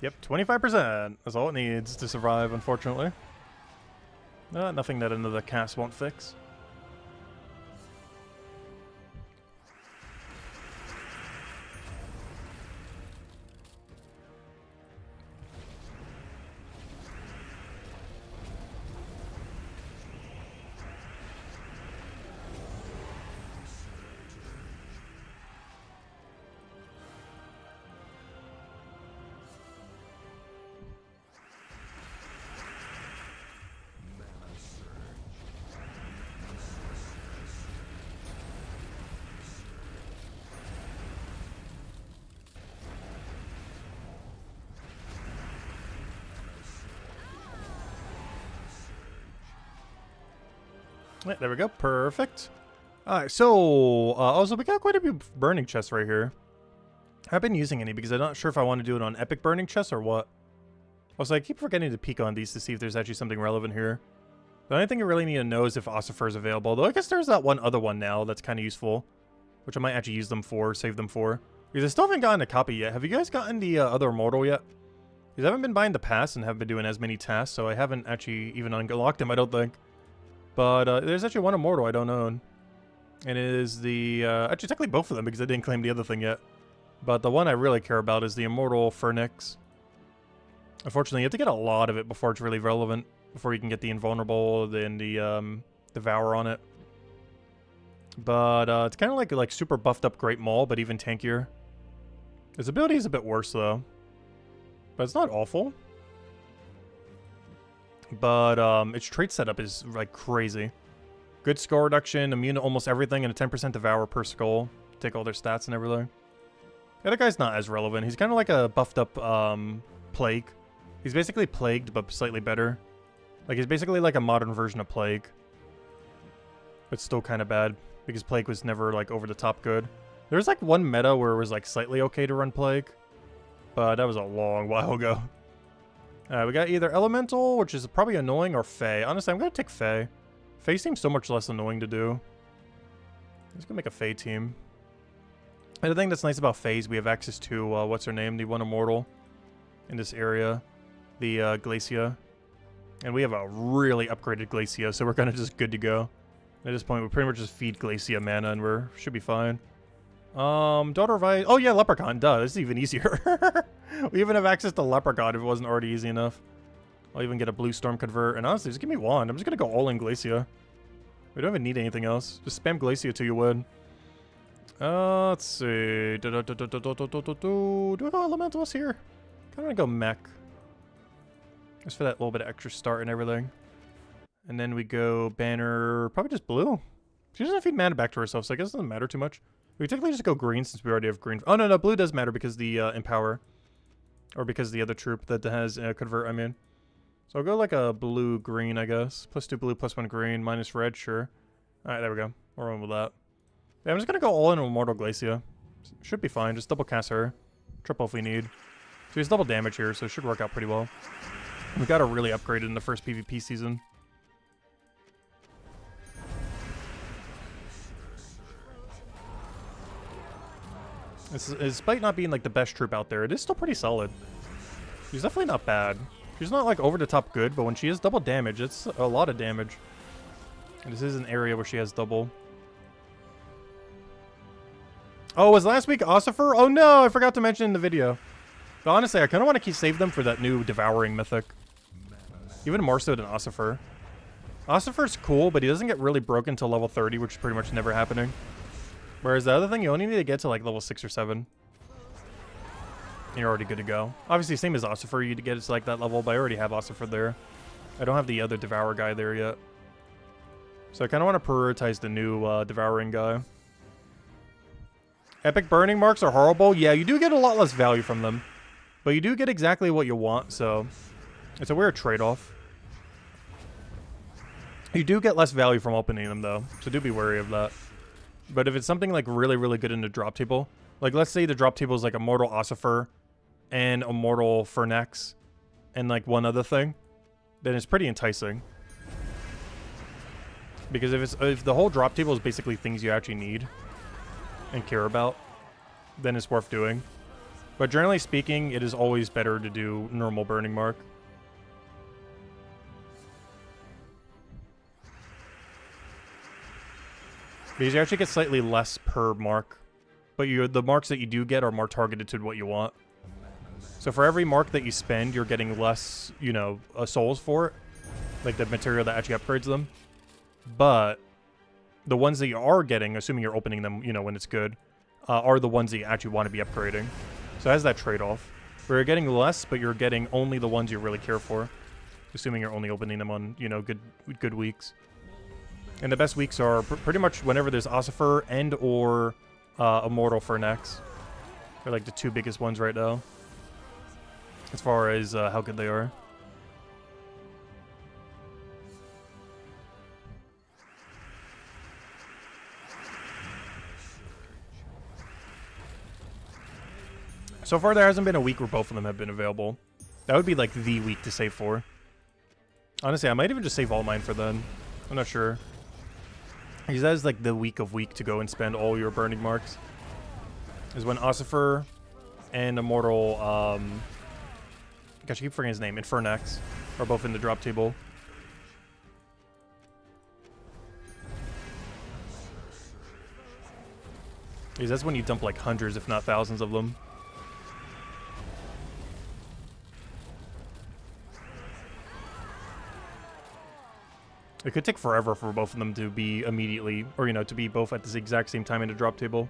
Yep, 25%. That's all it needs to survive, unfortunately. Nothing that another cast won't fix. Yeah, there we go. Perfect. Alright, so also we got quite a few burning chests right here. I haven't been using any because I'm not sure if I want to do it on epic burning chests or what. Also, I keep forgetting to peek on these to see if there's actually something relevant here. The only thing you really need to know is if Ossifer is available. Though I guess there's that one other one now that's kind of useful, which I might actually use them for, save them for. Because I still haven't gotten a copy yet. Have you guys gotten the other Immortal yet? Because I haven't been buying the pass and haven't been doing as many tasks, so I haven't actually even unlocked them, I don't think. But there's actually one Immortal I don't own. And it is the... actually, technically both of them because I didn't claim the other thing yet. But the one I really care about is the Immortal Phoenix. Unfortunately, you have to get a lot of it before it's really relevant. Before you can get the Invulnerable and the Devour on it. But it's kind of like super buffed up Great Maul, but even tankier. His ability is a bit worse, though. But it's not awful. But its trait setup is like crazy. Good skull reduction, immune to almost everything, and a 10% devour per skull. Take all their stats and everything. The other guy's not as relevant. He's kind of like a buffed up Plague. He's basically Plagued, but slightly better. Like, he's basically like a modern version of Plague. But still kind of bad, because Plague was never like over the top good. There was like one meta where it was like slightly okay to run Plague. But that was a long while ago. We got either Elemental, which is probably annoying, or Fey. Honestly, I'm going to take Fey. Fey seems so much less annoying to do. I'm just going to make a Fey team. And the thing that's nice about Fey is we have access to, what's her name? The one Immortal in this area. The Glacia. And we have a really upgraded Glacia, so we're kind of just good to go. At this point, we pretty much just feed Glacia mana and should be fine. Daughter of Ice. Oh yeah, Leprechaun. Duh, this is even easier. We even have access to Leprechaun if it wasn't already easy enough. I'll even get a Blue Storm Convert. And honestly, just give me Wand. I'm just gonna go all in Glacia. We don't even need anything else. Just spam Glacia till you win. Let's see. Do I go Elementalist here? I kind of want to go Mech. Just for that little bit of extra start and everything. And then we go Banner. Probably just blue. She doesn't feed mana back to herself, so I guess it doesn't matter too much. We technically just go green since we already have green. Oh, no, blue does matter because the Empower. Or because the other troop that has Convert, I mean. So I'll go like a blue-green, I guess. +2 blue, +1 green, minus red, sure. Alright, there we go. We're on with that. Yeah, I'm just gonna go all in Immortal Glacia. Should be fine. Just double cast her. Triple if we need. So he's double damage here, so it should work out pretty well. We got to really upgrade it in the first PvP season. Despite not being like the best troop out there, it is still pretty solid. She's definitely not bad. She's not like over the top good, but when she has double damage, it's a lot of damage. And this is an area where she has double. Oh, was last week Ossifer? Oh no, I forgot to mention in the video. But honestly, I kind of want to save them for that new Devouring Mythic. Even more so than Ossifer. Ossifer's cool, but he doesn't get really broken until level 30, which is pretty much never happening. Whereas the other thing, you only need to get to like level 6 or 7. And you're already good to go. Obviously, same as Ossifer, you get it to like that level, but I already have Ossifer there. I don't have the other Devour guy there yet. So I kind of want to prioritize the new Devouring guy. Epic Burning Marks are horrible. Yeah, you do get a lot less value from them. But you do get exactly what you want, so it's a weird trade-off. You do get less value from opening them, though, so do be wary of that. But if it's something like really, really good in the drop table, like let's say the drop table is like Immortal Ossifer and Immortal Fernex and like one other thing, then it's pretty enticing. Because if the whole drop table is basically things you actually need and care about, then it's worth doing. But generally speaking, it is always better to do normal Burning Mark. Because you actually get slightly less per mark. But the marks that you do get are more targeted to what you want. So for every mark that you spend, you're getting less, you know, souls for it. Like the material that actually upgrades them. But the ones that you are getting, assuming you're opening them, you know, when it's good, are the ones that you actually want to be upgrading. So it has that trade-off. Where you're getting less, but you're getting only the ones you really care for. Assuming you're only opening them on, you know, good weeks. And the best weeks are pretty much whenever there's Ossifer and or Immortal Fernex. They're like the two biggest ones right now. As far as how good they are. So far there hasn't been a week where both of them have been available. That would be like the week to save for. Honestly, I might even just save all mine for then. I'm not sure. Because that is like the week to go and spend all your burning marks. Is when Ossifer and Immortal, gosh, I keep forgetting his name, and Fernex are both in the drop table. Because that's when you dump like hundreds, if not thousands of them. It could take forever for both of them to be immediately, or, you know, to be both at the exact same time in the drop table.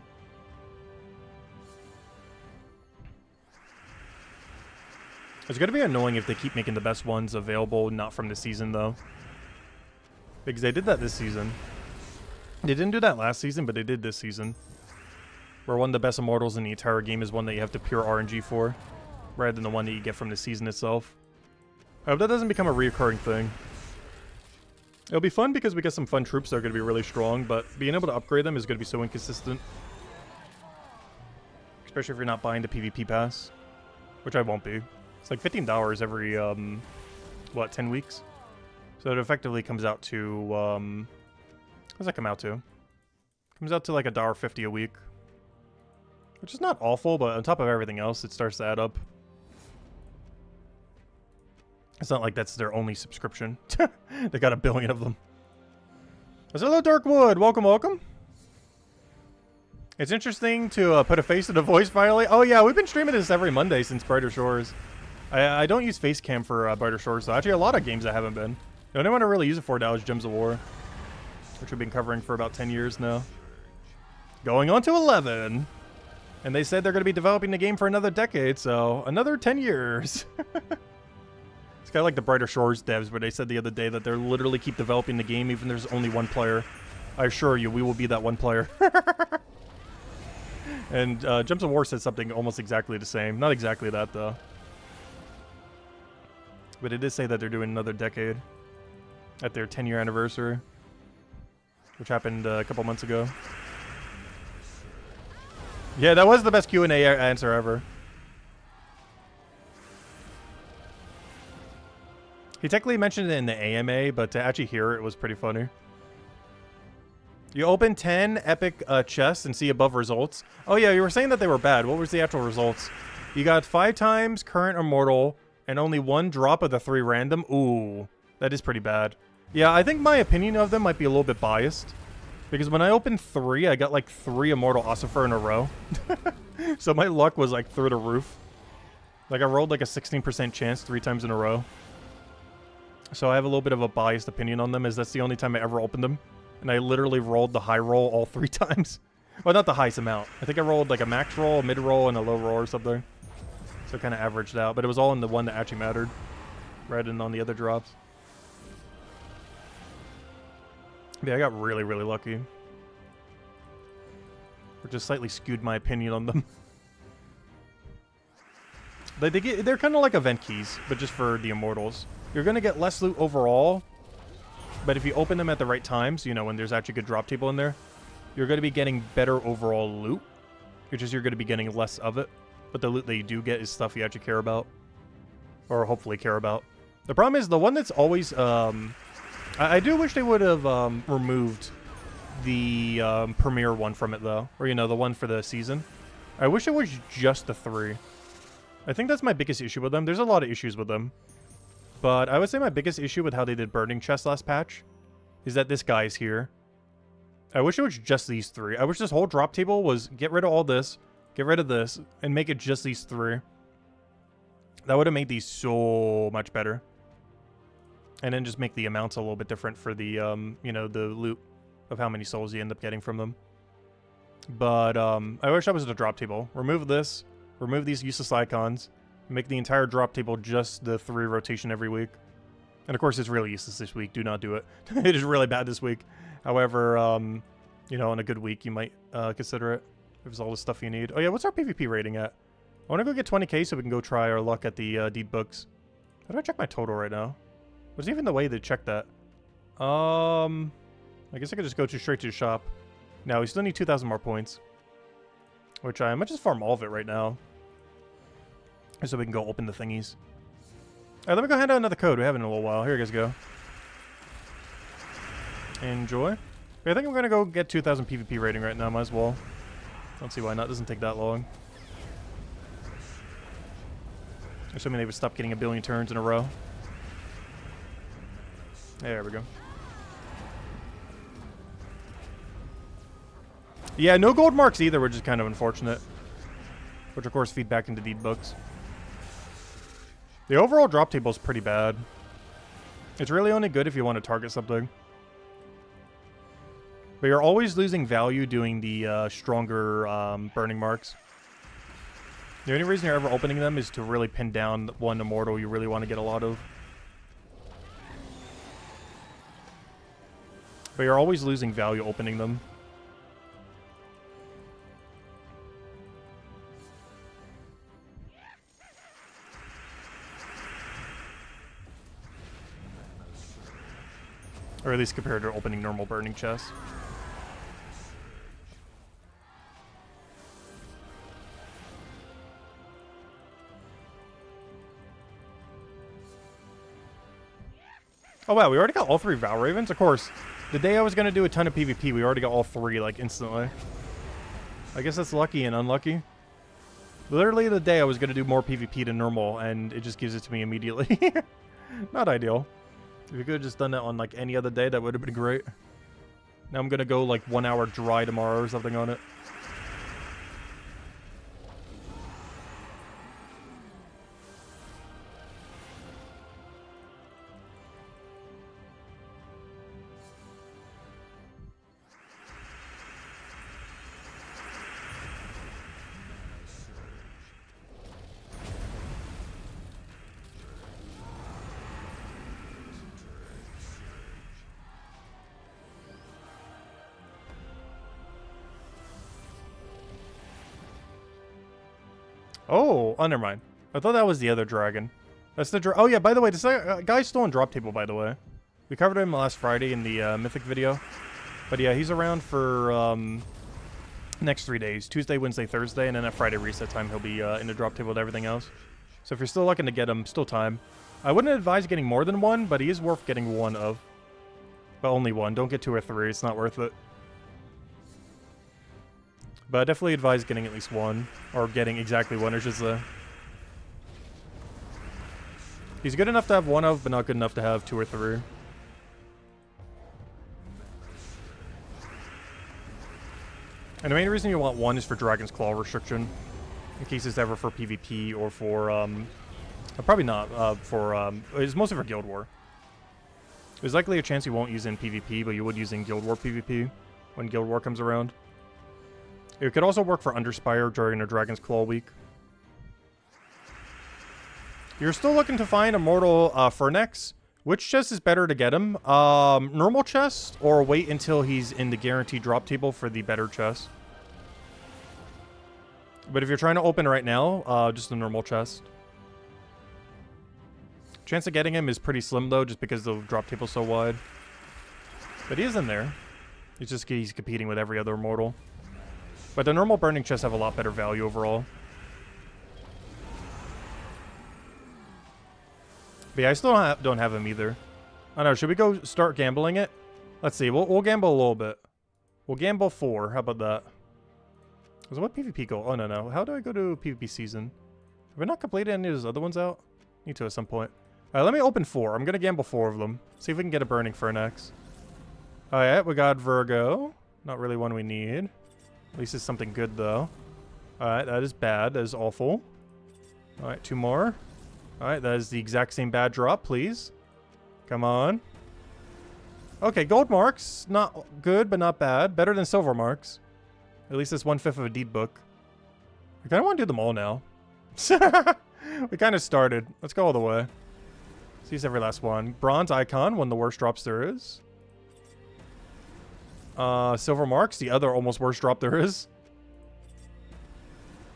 It's going to be annoying if they keep making the best ones available not from the season, though. Because they did that this season. They didn't do that last season, but they did this season. Where one of the best immortals in the entire game is one that you have to pure RNG for, rather than the one that you get from the season itself. I hope that doesn't become a reoccurring thing. It'll be fun because we get some fun troops that are going to be really strong, but being able to upgrade them is going to be so inconsistent. Especially if you're not buying the PvP pass, which I won't be. It's like $15 every, what, 10 weeks? So it effectively comes out to, what does that come out to? Comes out to like $1.50 a week. Which is not awful, but on top of everything else, it starts to add up. It's not like that's their only subscription. They got 1 billion of them. Hello, Darkwood. Welcome, welcome. It's interesting to put a face to the voice finally. Oh, yeah, we've been streaming this every Monday since Brighter Shores. I don't use Facecam for Brighter Shores, so actually a lot of games I haven't been. The only one I really use it for now is Gems of War, which we've been covering for about 10 years now. Going on to 11. And they said they're going to be developing the game for another decade, so another 10 years. It's kind of like the Brighter Shores devs, where they said the other day that they're literally keep developing the game even there's only one player. I assure you, we will be that one player. And Gems of War said something almost exactly the same. Not exactly that, though. But it did say that they're doing another decade at their 10-year anniversary, which happened a couple months ago. Yeah, that was the best Q&A answer ever. He technically mentioned it in the AMA, but to actually hear it was pretty funny. You open 10 epic chests and see above results. Oh yeah, you were saying that they were bad. What was the actual results? You got 5 times current immortal and only 1 drop of the 3 random. Ooh, that is pretty bad. Yeah, I think my opinion of them might be a little bit biased. Because when I opened 3, I got like 3 Immortal Ossifer in a row. So my luck was like through the roof. Like I rolled like a 16% chance 3 times in a row. So I have a little bit of a biased opinion on them, as that's the only time I ever opened them. And I literally rolled the high roll all 3 times. Well, not the highest amount. I think I rolled like a max roll, a mid roll, and a low roll or something. So it kind of averaged out. But it was all in the one that actually mattered, rather than on the other drops. Yeah, I got really, really lucky. Or just slightly skewed my opinion on them. They're kind of like event keys, but just for the Immortals. You're going to get less loot overall, but if you open them at the right times, you know, when there's actually good drop table in there, you're going to be getting better overall loot. It's just you're going to be getting less of it. But the loot that you do get is stuff you actually care about. Or hopefully care about. The problem is the one that's always... I do wish they would have removed the premiere one from it, though. Or, you know, the one for the season. I wish it was just the 3. I think that's my biggest issue with them. There's a lot of issues with them. But I would say my biggest issue with how they did Burning Chest last patch is that this guy's here. I wish it was just these 3. I wish this whole drop table was get rid of all this, get rid of this, and make it just these 3. That would have made these so much better. And then just make the amounts a little bit different for the, you know, the loot of how many souls you end up getting from them. But I wish that was the drop table. Remove this, remove these useless icons, make the entire drop table just the 3 rotation every week. And of course, it's really useless this week. Do not do it. It is really bad this week. However, you know, on a good week, you might consider it. If it's all the stuff you need. Oh yeah, what's our PvP rating at? I want to go get 20k so we can go try our luck at the deed books. How do I check my total right now? What's even the way to check that? I guess I could just go straight to the shop. No, we still need 2,000 more points. Which I might just farm all of it right now. So we can go open the thingies. Alright, let me go hand out another code. We haven't in a little while. Here you guys go. Enjoy. Okay, I think I'm going to go get 2,000 PvP rating right now. Might as well. Don't see why not. Doesn't take that long. Assuming they would stop getting a billion turns in a row. There we go. Yeah, no gold marks either, which is kind of unfortunate. Which, of course, feed back into deed books. The overall drop table is pretty bad. It's really only good if you want to target something. But you're always losing value doing the stronger burning marks. The only reason you're ever opening them is to really pin down one immortal you really want to get a lot of. But you're always losing value opening them. Or at least compared to opening normal burning chests. Oh wow, we already got all 3 Val Ravens? Of course. The day I was going to do a ton of PvP, we already got all 3, like, instantly. I guess that's lucky and unlucky. Literally the day I was going to do more PvP than normal, and it just gives it to me immediately. Not ideal. If you could have just done that on, like, any other day, that would have been great. Now I'm gonna go like 1 hour dry tomorrow or something on it. Oh, never mind. I thought that was the other dragon. That's the oh yeah, by the way, this guy's still on drop table, by the way. We covered him last Friday in the Mythic video. But yeah, he's around for next 3 days. Tuesday, Wednesday, Thursday, and then at Friday reset time, he'll be in the drop table with everything else. So if you're still looking to get him, still time. I wouldn't advise getting more than one, but he is worth getting one of. But only one. Don't get 2 or 3. It's not worth it. But I definitely advise getting at least one. Or getting exactly one, I should say. He's good enough to have one of, but not good enough to have 2 or 3. And the main reason you want one is for Dragon's Claw restriction. In case it's ever for PvP or for, probably not, it's mostly for Guild War. There's likely a chance you won't use it in PvP, but you would use it in Guild War PvP when Guild War comes around. It could also work for Underspire during a Dragon's Claw week. You're still looking to find Immortal Fernex. Which chest is better to get him? Normal chest, or wait until he's in the guaranteed drop table for the better chest? But if you're trying to open right now, just the normal chest. Chance of getting him is pretty slim though, just because the drop table's so wide. But he is in there. He's competing with every other Immortal. But the normal burning chests have a lot better value overall. But yeah, I still don't have him either. I don't know, should we go start gambling it? Let's see, we'll gamble a little bit. We'll gamble 4, how about that? So what PvP goal? Oh, no. How do I go to PvP season? Have I not completed any of those other ones out? Need to at some point. Alright, let me open 4. I'm gonna gamble 4 of them. See if we can get a Burning Fernex. Alright, we got Virgo. Not really one we need. At least it's something good, though. Alright, that is bad. That is awful. Alright, 2 more. Alright, that is the exact same bad drop, please. Come on. Okay, gold marks. Not good, but not bad. Better than silver marks. At least it's 1/5 of a deed book. I kind of want to do them all now. We kind of started. Let's go all the way. Seize every last one. Bronze icon, one of the worst drops there is. Silver marks, the other almost worst drop there is.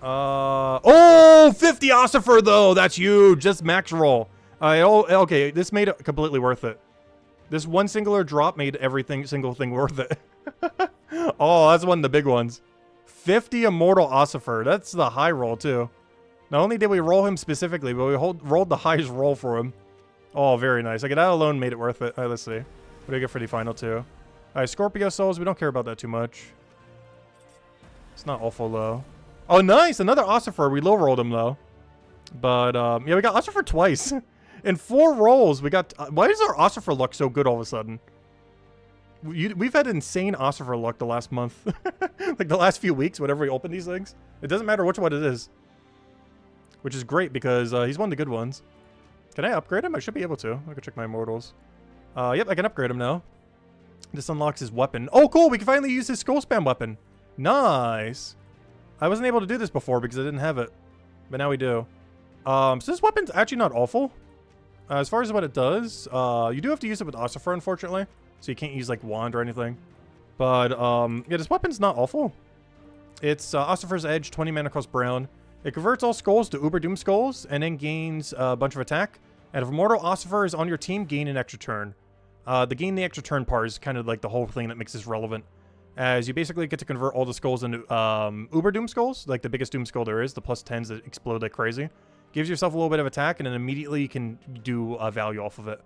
Oh, 50 Ossifer though. That's huge. Just max roll. Okay, this made it completely worth it. This one singular drop made single thing worth it. Oh, that's one of the big ones. 50 Immortal Ossifer. That's the high roll too. Not only did we roll him specifically, but we rolled the highest roll for him. Oh, very nice. Okay, that alone made it worth it. All right, let's see. What do we get for the final 2? All right, Scorpio Souls. We don't care about that too much. It's not awful low. Oh, nice. Another Ossifer. We low rolled him though. But yeah, we got Ossifer twice. In 4 rolls, we got... why is our Ossifer luck so good all of a sudden? We've had insane Ossifer luck the last month. Like the last few weeks, whenever we open these things. It doesn't matter which one it is. Which is great because he's one of the good ones. Can I upgrade him? I should be able to. I can check my immortals. Yep, I can upgrade him now. This unlocks his weapon. Oh, cool! We can finally use his skull spam weapon. Nice! I wasn't able to do this before because I didn't have it. But now we do. So this weapon's actually not awful. As far as what it does, you do have to use it with Ossifer, unfortunately. So you can't use, like, Wand or anything. But, yeah, this weapon's not awful. It's Ossifer's Edge, 20 mana cost brown. It converts all skulls to Uber Doom skulls, and then gains a bunch of attack. And if Immortal Ossifer is on your team, gain an extra turn. The gain the extra turn part is kind of like the whole thing that makes this relevant. As you basically get to convert all the skulls into Uber Doom skulls, like the biggest Doom skull there is, the +10s that explode like crazy. Gives yourself a little bit of attack, and then immediately you can do value off of it.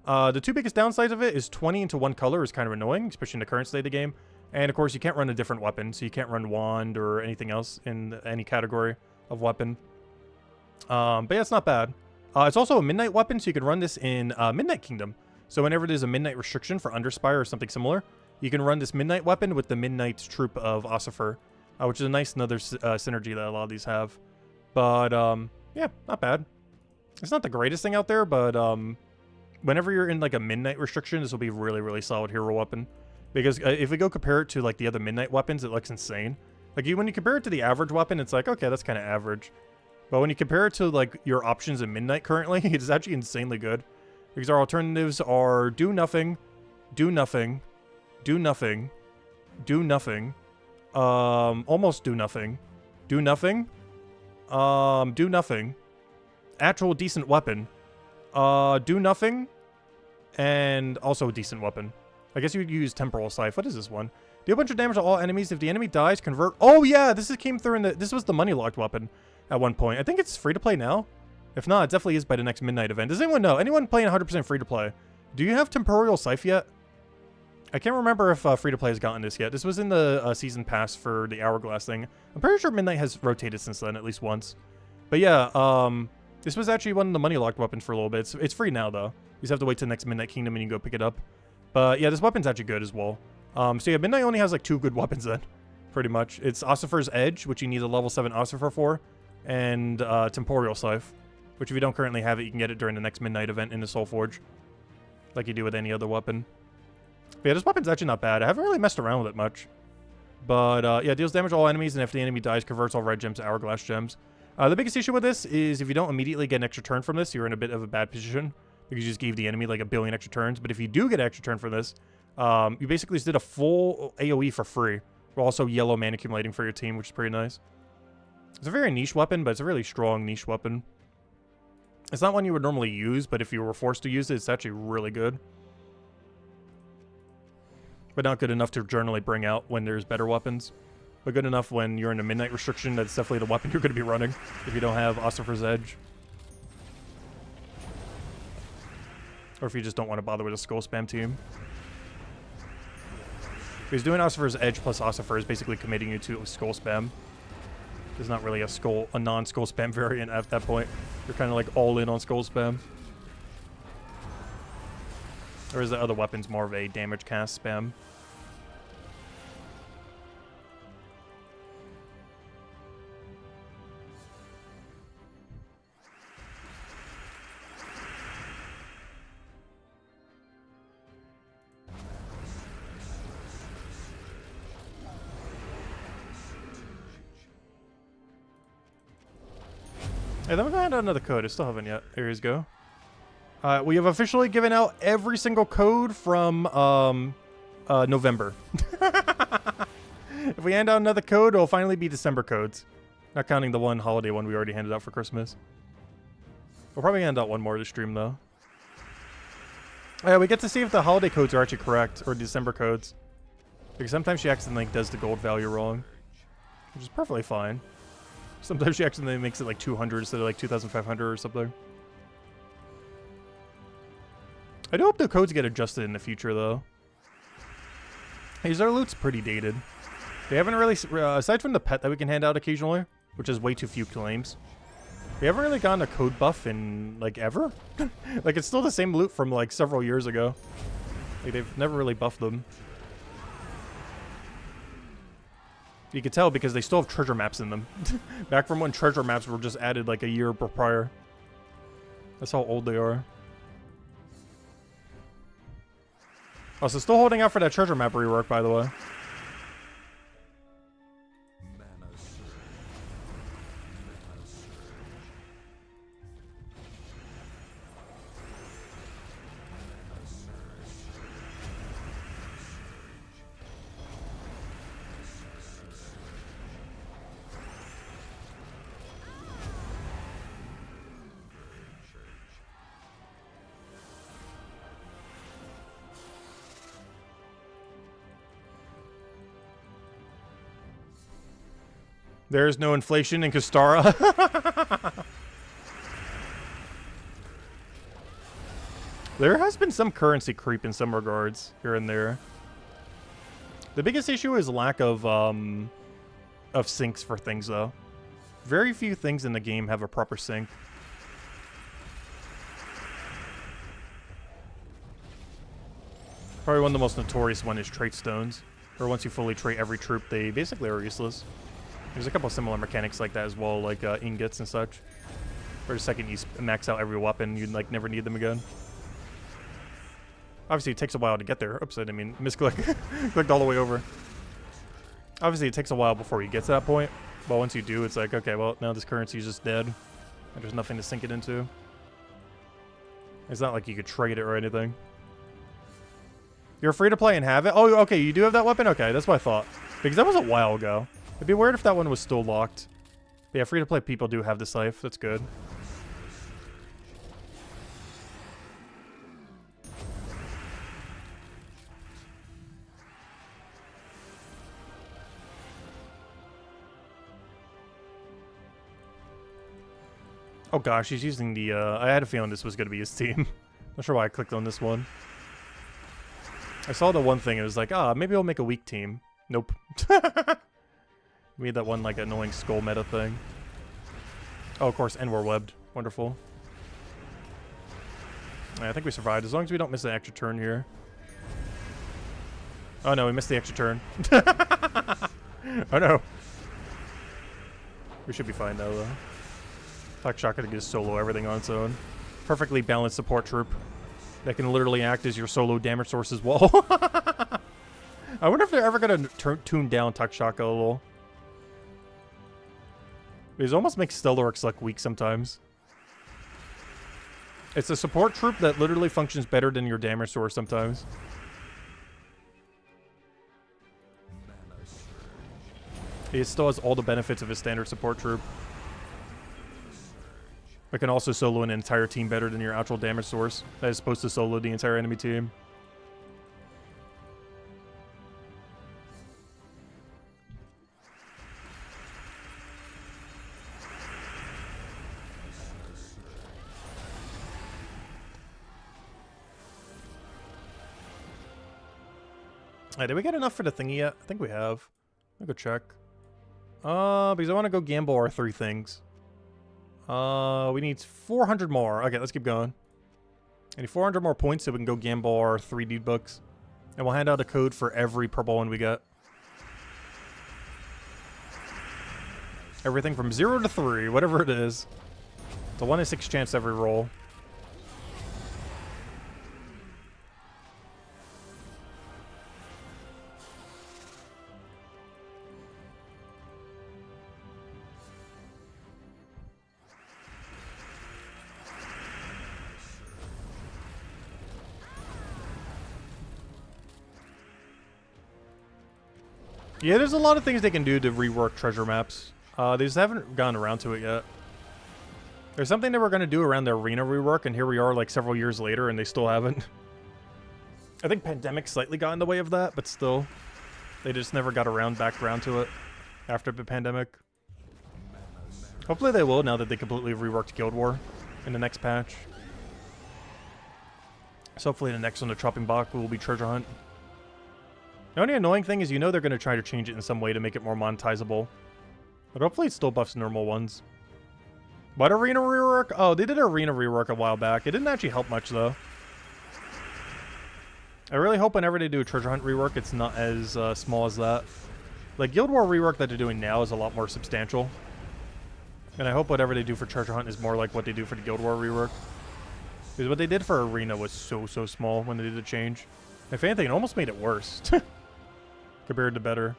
The 2 biggest downsides of it is 20 into 1 color is kind of annoying, especially in the current state of the game. And of course, you can't run a different weapon, so you can't run Wand or anything else in any category of weapon. But yeah, it's not bad. It's also a midnight weapon, so you can run this in Midnight Kingdom. So whenever there's a midnight restriction for Underspire or something similar, you can run this Midnight weapon with the Midnight Troop of Ossifer, which is a nice another synergy that a lot of these have. But, yeah, not bad. It's not the greatest thing out there, but, whenever you're in, like, a Midnight restriction, this will be really, really solid hero weapon. Because if we go compare it to, like, the other Midnight weapons, it looks insane. Like, when you compare it to the average weapon, it's like, okay, that's kind of average. But when you compare it to, like, your options in Midnight currently, it's actually insanely good. Because our alternatives are do nothing, do nothing, do nothing, do nothing, almost do nothing, do nothing, do nothing, actual decent weapon, do nothing, and also a decent weapon. I guess you'd use Temporal Scythe. What is this one? Deal a bunch of damage to all enemies. If the enemy dies, convert. Oh yeah, came through in the. This was the money locked weapon at one point. I think it's free to play now. If not, it definitely is by the next Midnight event. Does anyone know? Anyone playing 100% free to play? Do you have Temporal Scythe yet? I can't remember if free to play has gotten this yet. This was in the season pass for the Hourglass thing. I'm pretty sure Midnight has rotated since then at least once. But yeah, this was actually one of the money locked weapons for a little bit. It's free now though. You just have to wait till the next Midnight Kingdom and you can go pick it up. But yeah, this weapon's actually good as well. So yeah, Midnight only has like 2 good weapons then, pretty much. It's Ossifer's Edge, which you need a level 7 Ossifer for, and Temporal Scythe, which if you don't currently have it, you can get it during the next Midnight event in the Soul Forge, like you do with any other weapon. But yeah, this weapon's actually not bad. I haven't really messed around with it much. But yeah, deals damage to all enemies, and if the enemy dies, converts all red gems to Hourglass gems. The biggest issue with this is if you don't immediately get an extra turn from this, you're in a bit of a bad position, because you just gave the enemy like a billion extra turns. But if you do get an extra turn for this, you basically just did a full AoE for free, while also yellow mana accumulating for your team, which is pretty nice. It's a very niche weapon, but it's a really strong niche weapon. It's not one you would normally use, but if you were forced to use it, it's actually really good. But not good enough to generally bring out when there's better weapons. But good enough when you're in a Midnight restriction, that's definitely the weapon you're going to be running if you don't have Ossifer's Edge. Or if you just don't want to bother with a Skull Spam team. Because doing Ossifer's Edge plus Ossifer is basically committing you to Skull Spam. There's not really a non-Skull Spam variant at that point. You're kind of like all in on Skull Spam. Or is the other weapon's more of a damage cast spam? Hey, then we found out another code. I still haven't yet. Here you go. We have officially given out every single code from November. If we hand out another code, it'll finally be December codes. Not counting the one holiday one we already handed out for Christmas. We'll probably hand out one more to stream, though. Yeah, we get to see if the holiday codes are actually correct, or December codes. Because sometimes she accidentally does the gold value wrong, which is perfectly fine. Sometimes she accidentally makes it like 200 instead of like 2,500 or something. I do hope the codes get adjusted in the future, though. Our loot's pretty dated. They haven't really, aside from the pet that we can hand out occasionally, which is way too few claims, we haven't really gotten a code buff in, like, ever. Like, it's still the same loot from, like, several years ago. Like, they've never really buffed them. You can tell because they still have treasure maps in them. Back from when treasure maps were just added, like, a year prior. That's how old they are. Also, still holding out for that treasure map rework, by the way. There's no inflation in Kastara. There has been some currency creep in some regards, here and there. The biggest issue is lack of sinks for things, though. Very few things in the game have a proper sink. Probably one of the most notorious one is trait stones. Or once you fully trait every troop, they basically are useless. There's a couple similar mechanics like that as well, like ingots and such. For a second you max out every weapon, you'd like never need them again. Obviously it takes a while to get there. Oops, I didn't mean misclick. Clicked all the way over. Obviously it takes a while before you get to that point. But once you do, it's like, okay, well, now this currency is just dead. And there's nothing to sink it into. It's not like you could trade it or anything. You're free to play and have it? Oh, okay, you do have that weapon? Okay, that's what I thought. Because that was a while ago. It'd be weird if that one was still locked. But yeah, free to play people do have this life. That's good. Oh gosh, he's using the, I had a feeling this was going to be his team. Not sure why I clicked on this one. I saw the one thing, it was like, maybe I'll make a weak team. Nope. Made that one, like, annoying skull meta thing. Oh, of course, and we're webbed. Wonderful. Yeah, I think we survived, as long as we don't miss an extra turn here. Oh no, we missed the extra turn. Oh no. We should be fine though. Talk Shaka to get solo everything on its own. Perfectly balanced support troop that can literally act as your solo damage source as well. I wonder if they're ever going to tune down Takshaka a little. It almost makes Stellarex look weak sometimes. It's a support troop that literally functions better than your damage source sometimes. It still has all the benefits of a standard support troop. It can also solo an entire team better than your actual damage source that is supposed to solo the entire enemy team. Hey, did we get enough for the thingy yet? I think we have. I'll go check. Because I want to go gamble our 3 things. We need 400 more. Okay, let's keep going. I need 400 more points so we can go gamble our 3 dude books. And we'll hand out a code for every purple one we get. Everything from 0 to 3, whatever it is. It's a 1 in 6 chance every roll. Yeah, there's a lot of things they can do to rework treasure maps. They just haven't gotten around to it yet. There's something they were going to do around the arena rework, and here we are like several years later, and they still haven't. I think pandemic slightly got in the way of that, but still. They just never got back around to it after the pandemic. Hopefully they will now that they completely reworked Guild War in the next patch. So hopefully the next one, the Chopping Block, will be Treasure Hunt. The only annoying thing is, you know, they're going to try to change it in some way to make it more monetizable. But hopefully it still buffs normal ones. What arena rework? Oh, they did an arena rework a while back. It didn't actually help much, though. I really hope whenever they do a treasure hunt rework, it's not as small as that. Like, Guild War rework that they're doing now is a lot more substantial. And I hope whatever they do for treasure hunt is more like what they do for the Guild War rework. Because what they did for arena was so small when they did the change. If anything, it almost made it worse. Compared to better.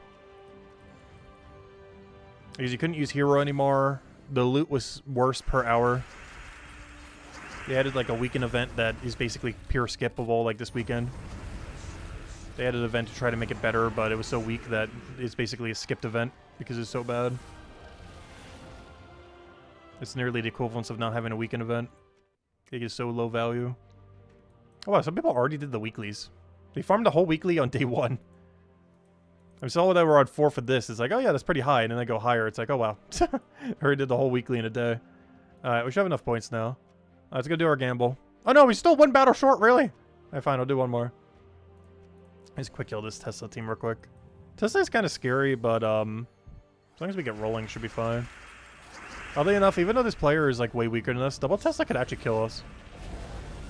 Because you couldn't use hero anymore. The loot was worse per hour. They added like a weekend event that is basically pure skippable, like this weekend. They added an event to try to make it better, but it was so weak that it's basically a skipped event because it's so bad. It's nearly the equivalence of not having a weekend event. It is so low value. Oh wow, some people already did the weeklies. They farmed the whole weekly on day 1. I saw that we're on 4 for this. It's like, oh yeah, that's pretty high. And then they go higher. It's like, oh wow. I already did the whole weekly in a day. Alright, we should have enough points now. Let's go do our gamble. Oh no, we still 1 battle short, really? Alright, fine, I'll do 1 more. Let's quick kill this Tesla team real quick. Tesla's kind of scary, but as long as we get rolling, should be fine. Oddly enough, even though this player is like way weaker than us, double Tesla could actually kill us.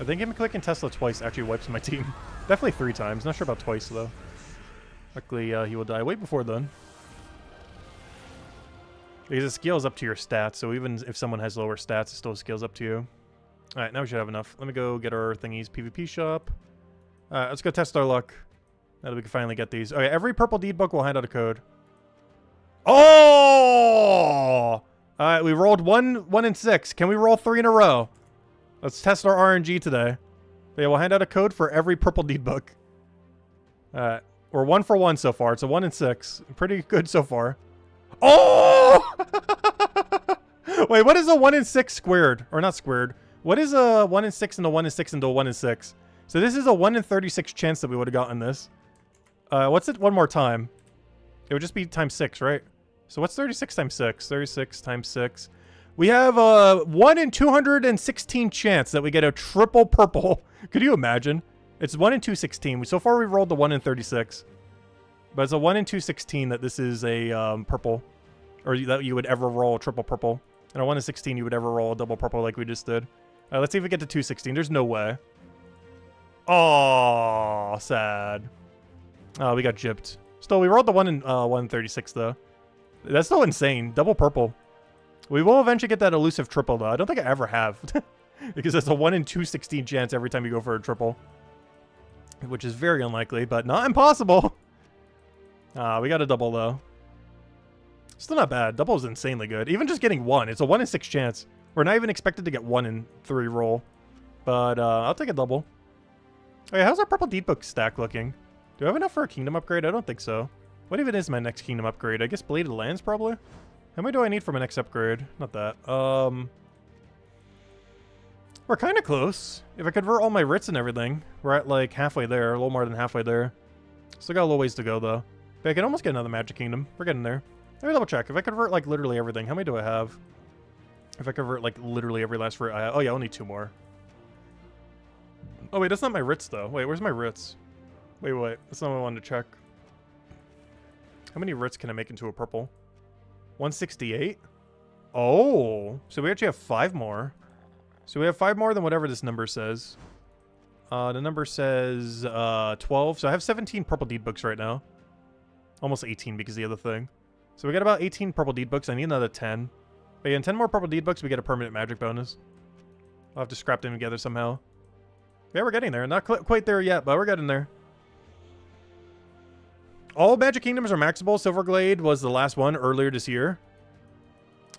I think him clicking Tesla twice actually wipes my team. Definitely 3 times. Not sure about twice, though. Luckily, he will die way before then. Because it scales up to your stats, so even if someone has lower stats, it still scales up to you. Alright, now we should have enough. Let me go get our thingies. PvP shop. Alright, let's go test our luck. Now that we can finally get these. Okay, every purple deed book will hand out a code. Oh! Alright, we rolled 1, 1, and 6. Can we roll 3 in a row? Let's test our RNG today. Yeah, we'll hand out a code for every purple deed book. Alright. We're 1 for 1 so far. It's a 1 and 6. Pretty good so far. Oh! Wait, what is a 1 and 6 squared? Or not squared. What is a 1 and 6 into 1 and 6 into 1 and 6? So this is a 1 in 36 chance that we would have gotten this. What's it one more time? It would just be times 6, right? So what's 36 times 6? 36 times 6. We have a 1 in 216 chance that we get a triple purple. Could you imagine? It's 1 in 216. So far we rolled the 1 in 36. But it's a 1 in 216 that this is a purple. Or that you would ever roll a triple purple. And a 1 in 16 you would ever roll a double purple like we just did. Let's see if we get to 216. There's no way. Oh, sad. Oh, we got gypped. Still, we rolled the 1 in 136 though. That's still insane. Double purple. We will eventually get that elusive triple though. I don't think I ever have. Because it's a 1 in 216 chance every time you go for a triple. Which is very unlikely, but not impossible. We got a double though. Still not bad. Double is insanely good. Even just getting 1. It's a 1 in 6 chance. We're not even expected to get 1 in 3 roll. But I'll take a double. Okay, how's our purple deed book stack looking? Do I have enough for a kingdom upgrade? I don't think so. What even is my next kingdom upgrade? I guess Bladed Lands probably? How many do I need for my next upgrade? Not that. We're kind of close. If I convert all my writs and everything, we're at like halfway there. A little more than halfway there. Still got a little ways to go though. But I can almost get another magic kingdom. We're getting there. Let me double check. If I convert like literally everything, how many do I have? If I convert like literally every last writ I have. Oh yeah, only 2 more. Oh wait, that's not my writs though. Wait, where's my writs? Wait. That's not what I wanted to check. How many writs can I make into a purple? 168? Oh, so we actually have 5 more. So we have 5 more than whatever this number says. The number says 12. So I have 17 purple deed books right now. Almost 18 because of the other thing. So we got about 18 purple deed books. I need another 10. But yeah, in 10 more purple deed books, we get a permanent magic bonus. I'll have to scrap them together somehow. Yeah, we're getting there. Not quite there yet, but we're getting there. All Magic Kingdoms are maxable. Silverglade was the last one earlier this year.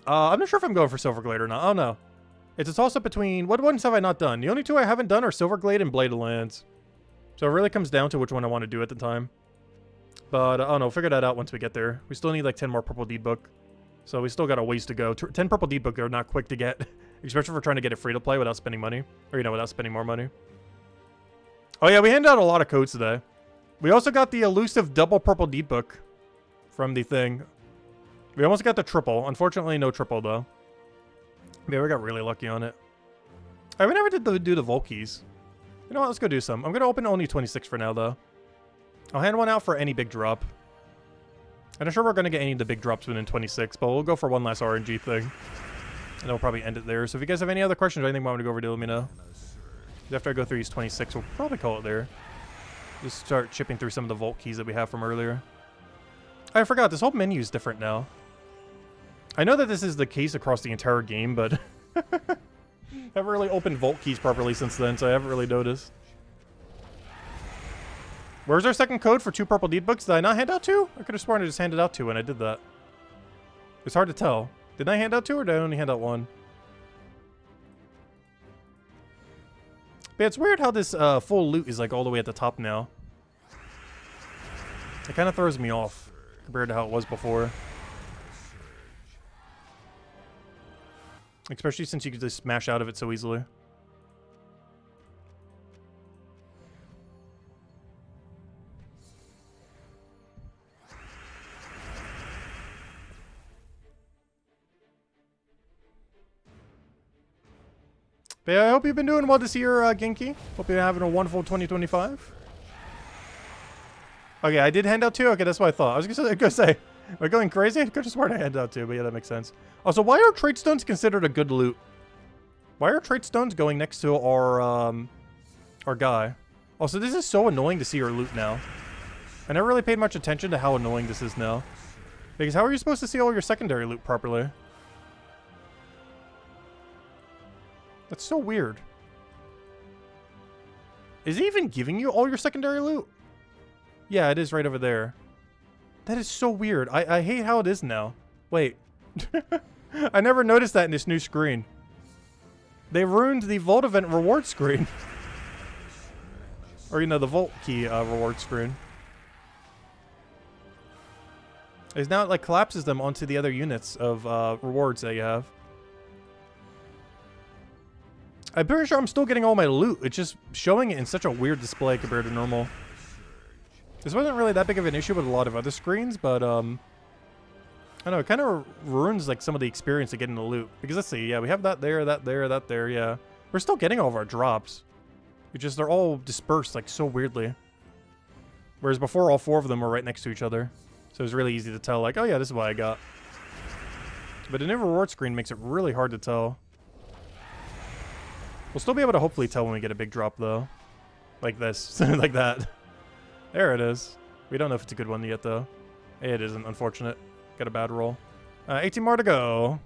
I'm not sure if I'm going for Silverglade or not. Oh, no. It's a toss-up between... What ones have I not done? The only 2 I haven't done are Silverglade and Bladed Lands. So it really comes down to which one I want to do at the time. But, I don't know. Figure that out once we get there. We still need like 10 more Purple Deed Book. So we still got a ways to go. 10 Purple Deed Book are not quick to get. Especially if we're trying to get it free to play without spending money. Or, you know, without spending more money. Oh, yeah. We handed out a lot of codes today. We also got the elusive double Purple Deed Book from the thing. We almost got the triple. Unfortunately, no triple, though. Yeah, we got really lucky on it. Alright, we never did do the Volkeys. You know what? Let's go do some. I'm going to open only 26 for now, though. I'll hand one out for any big drop. I'm not sure we're going to get any of the big drops within 26, but we'll go for one last RNG thing. And then we'll probably end it there. So if you guys have any other questions or anything you want me to go over to, let me know. After I go through these 26, we'll probably call it there. Just start chipping through some of the Vault keys that we have from earlier. I forgot, this whole menu is different now. I know that this is the case across the entire game, but I haven't really opened Vault keys properly since then, so I haven't really noticed. Where's our second code for 2 Purple Deed Books? Did I not hand out 2? I could have sworn I just handed out 2 when I did that. It's hard to tell. Did I hand out 2 or did I only hand out 1? But it's weird how this full loot is like all the way at the top now. It kind of throws me off compared to how it was before. Especially since you could just smash out of it so easily. But yeah, I hope you've been doing well this year, Genki. Hope you're having a wonderful 2025. Okay, I did hand out 2? Okay, that's what I thought. I was gonna say, am I going crazy? I could have sworn I handed out 2, but yeah, that makes sense. Also, why are trade stones considered a good loot? Why are trait stones going next to our guy? Oh, so this is so annoying to see your loot now. I never really paid much attention to how annoying this is now. Because how are you supposed to see all your secondary loot properly? That's so weird. Is he even giving you all your secondary loot? Yeah, it is right over there. That is so weird. I hate how it is now. Wait. I never noticed that in this new screen. They ruined the Vault Event reward screen. Or, you know, the Vault Key reward screen. It's now, it, like, collapses them onto the other units of rewards that you have. I'm pretty sure I'm still getting all my loot. It's just showing it in such a weird display compared to normal. This wasn't really that big of an issue with a lot of other screens, but, I don't know, it kind of ruins, like, some of the experience of getting the loot. Because let's see, yeah, we have that there, that there, that there, yeah. We're still getting all of our drops. It's just they're all dispersed, like, so weirdly. Whereas before, all 4 of them were right next to each other. So it was really easy to tell, like, oh yeah, this is what I got. But the new reward screen makes it really hard to tell. We'll still be able to hopefully tell when we get a big drop, though. Like this. Like that. There it is. We don't know if it's a good one yet, though. It isn't, unfortunate. Got a bad roll. 18 more to go.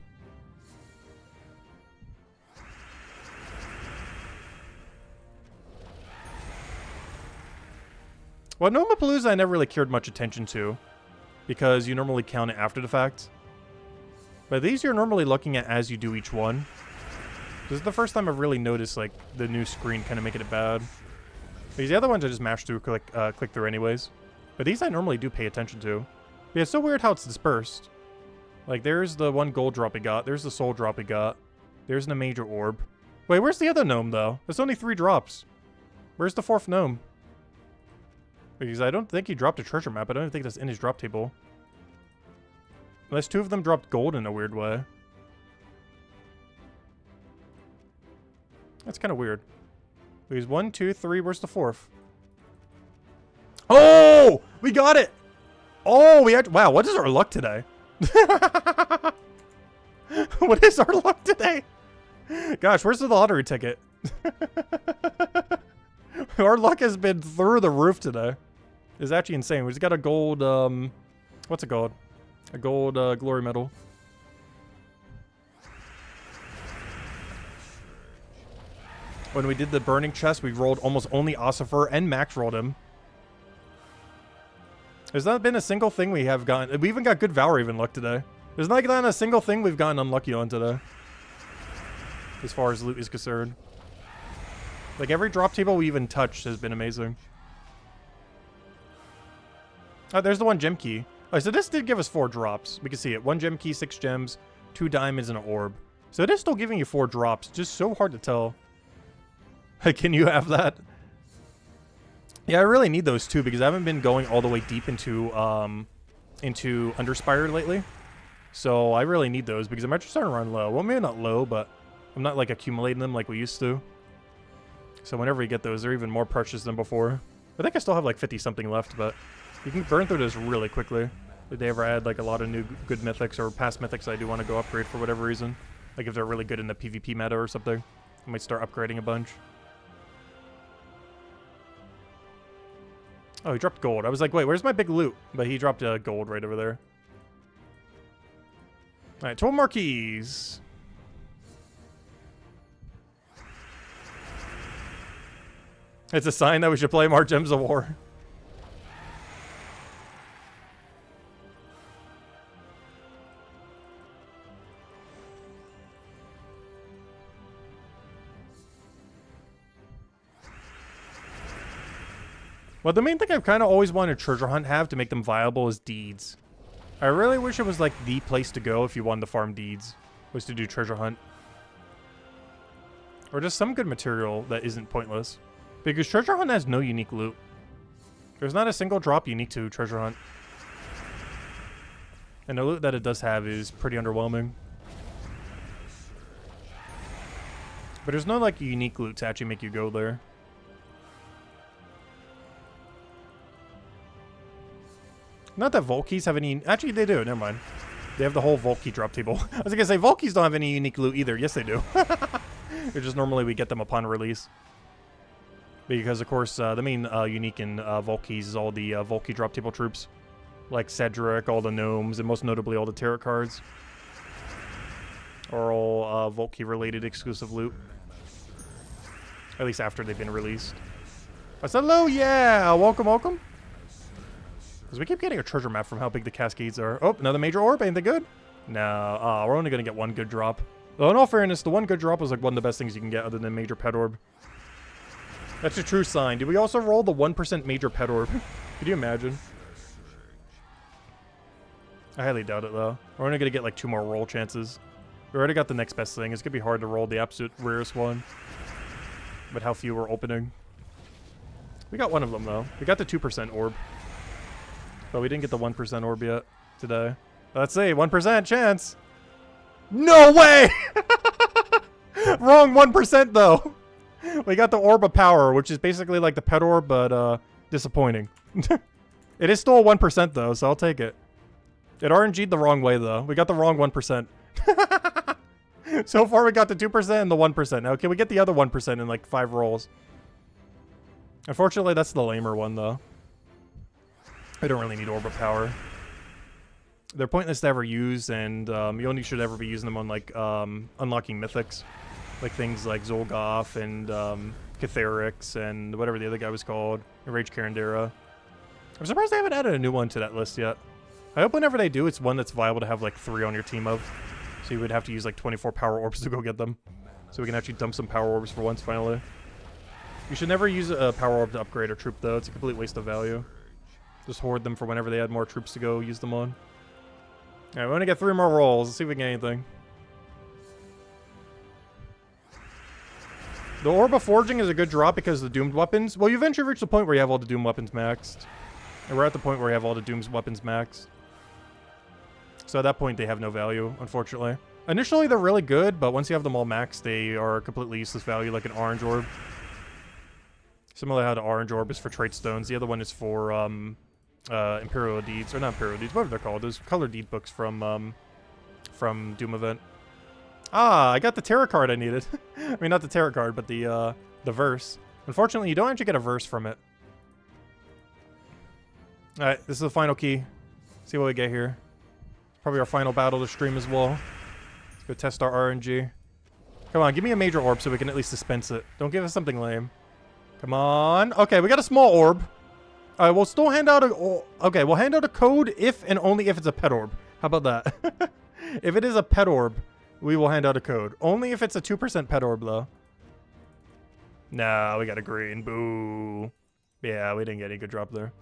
Well, Nomapalooza I never really cared much attention to. Because you normally count it after the fact. But these you're normally looking at as you do each one. This is the first time I've really noticed, like, the new screen kind of making it bad. Because the other ones I just mash through, click through anyways. But these I normally do pay attention to. But it's so weird how it's dispersed. Like, there's the one gold drop we got. There's the soul drop we got. There's the major orb. Wait, where's the other gnome, though? There's only 3 drops. Where's the 4th gnome? Because I don't think he dropped a treasure map. I don't even think that's in his drop table. Unless 2 of them dropped gold in a weird way. That's kind of weird. Because 1, 2, 3. Where's the 4th? Oh! We got it! Oh, we had... Wow, what is our luck today? What is our luck today? Gosh, where's the lottery ticket? Our luck has been through the roof today. It's actually insane. We just got a gold, what's it called? A gold, glory medal. When we did the burning chest, we rolled almost only Ossifer and Max rolled him. There's not been a single thing we have gotten. We even got good Valraven luck today. There's not a single thing we've gotten unlucky on today. As far as loot is concerned. Like, every drop table we even touched has been amazing. Oh, there's the 1 gem key. Oh, so this did give us 4 drops. We can see it. 1 gem key, 6 gems, 2 diamonds, and an orb. So it is still giving you 4 drops. Just so hard to tell. Can you have that? Yeah, I really need those too, because I haven't been going all the way deep into Underspire lately. So I really need those, because I'm actually starting to run low. Well, maybe not low, but I'm not, like, accumulating them like we used to. So whenever you get those, they're even more precious than before. I think I still have like 50-something left, but you can burn through this really quickly. If they ever add like a lot of new good mythics or past mythics I do want to go upgrade for whatever reason. Like if they're really good in the PvP meta or something. I might start upgrading a bunch. Oh, he dropped gold. I was like, wait, where's my big loot? But he dropped gold right over there. Alright, 12 more keys. It's a sign that we should play more Gems of War. Well, the main thing I've kind of always wanted Treasure Hunt have to make them viable is deeds. I really wish it was like the place to go if you wanted to farm deeds, was to do Treasure Hunt. Or just some good material that isn't pointless. Because Treasure Hunt has no unique loot. There's not a single drop unique to Treasure Hunt. And the loot that it does have is pretty underwhelming. But there's no like unique loot to actually make you go there. Not that Vault Keys have any... Actually, they do. Never mind. They have the whole Vault Key drop table. I was going to say, Vault Keys don't have any unique loot either. Yes, they do. It's just normally we get them upon release. Because, of course, the main unique in Volkeys is all the Volkey drop table troops. Like Cedric, all the gnomes, and most notably all the tarot cards. Are all Volkey-related exclusive loot. At least after they've been released. I said hello, yeah! Welcome, welcome. Because we keep getting a treasure map from how big the cascades are. Oh, another major orb, ain't they good? No, we're only going to get one good drop. Though, in all fairness, the one good drop was like one of the best things you can get other than major pet orb. That's a true sign. Did we also roll the 1% major pet orb? Could you imagine? I highly doubt it, though. We're only going to get like 2 more roll chances. We already got the next best thing. It's going to be hard to roll the absolute rarest one. But how few we're opening. We got one of them, though. We got the 2% orb. But we didn't get the 1% orb yet today. Let's see. 1% chance. No way! Wrong 1%, though. We got the Orb of Power, which is basically like the pet orb, but disappointing. It is still a 1%, though, so I'll take it. It RNG'd the wrong way, though. We got the wrong 1%. So far, we got the 2% and the 1%. Now, can we get the other 1% in like 5 rolls? Unfortunately, that's the lamer one, though. I don't really need Orb of Power. They're pointless to ever use, and you only should ever be using them on like unlocking mythics. Like things like Zolgoth and Catharix and whatever the other guy was called. Rage Carandera. I'm surprised they haven't added a new one to that list yet. I hope whenever they do, it's one that's viable to have like 3 on your team of. So you would have to use like 24 power orbs to go get them. So we can actually dump some power orbs for once finally. You should never use a power orb to upgrade a troop though. It's a complete waste of value. Just hoard them for whenever they add more troops to go use them on. Alright, we want to get 3 more rolls. Let's see if we get anything. The Orb of Forging is a good drop because of the Doomed weapons. Well, you eventually reach the point where you have all the Doomed weapons maxed. And we're at the point where we have all the Doomed weapons maxed. So at that point, they have no value, unfortunately. Initially, they're really good, but once you have them all maxed, they are completely useless value, like an Orange Orb. Similar to how the Orange Orb is for Trait Stones. The other one is for Imperial Deeds. Or not Imperial Deeds, whatever they're called. Those color deed books from Doom Event. Ah, I got the tarot card I needed. I mean, not the tarot card, but the verse. Unfortunately, you don't actually get a verse from it. Alright, this is the final key. See what we get here. Probably our final battle to stream as well. Let's go test our RNG. Come on, give me a major orb so we can at least dispense it. Don't give us something lame. Come on. Okay, we got a small orb. Alright, we'll still hand out a... Okay, we'll hand out a code if and only if it's a pet orb. How about that? If it is a pet orb, we will hand out a code. Only if it's a 2% pet orb, though. Nah, we got a green. Boo. Yeah, we didn't get any good drop there.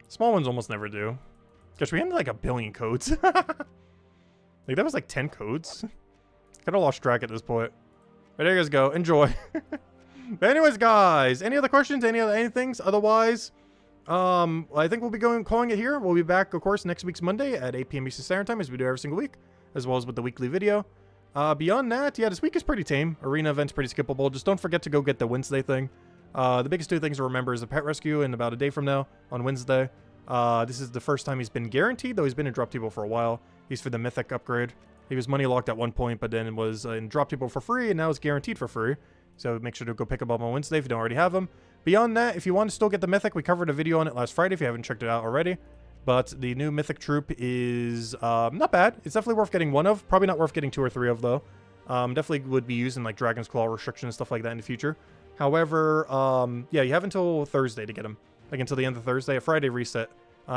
Small ones almost never do. Gosh, we had like a billion codes. Like, that was like 10 codes. Kind of lost track at this point. But there you guys go. Enjoy. But anyways, guys, any other questions? Any things? Otherwise, I think we'll be calling it here. We'll be back, of course, next week's Monday at 8 p.m. Eastern Standard Time, as we do every single week, as well as with the weekly video. Beyond that, yeah, this week is pretty tame. Arena event's pretty skippable. Just don't forget to go get the Wednesday thing. The biggest 2 things to remember is a pet rescue in about a day from now on Wednesday. This is the first time he's been guaranteed, though he's been in drop table for a while. He's for the mythic upgrade. He was money locked at one point, but then was in drop table for free, and now it's guaranteed for free. So make sure to go pick him up on Wednesday if you don't already have him. Beyond that, if you want to still get the mythic, we covered a video on it last Friday if you haven't checked it out already. But the new mythic troop is not bad. It's definitely worth getting 1 of. Probably not worth getting 2 or 3 of, though. Definitely would be used in like Dragon's Claw restriction and stuff like that in the future. However, yeah, you have until Thursday to get him. Like until the end of Thursday. A Friday reset.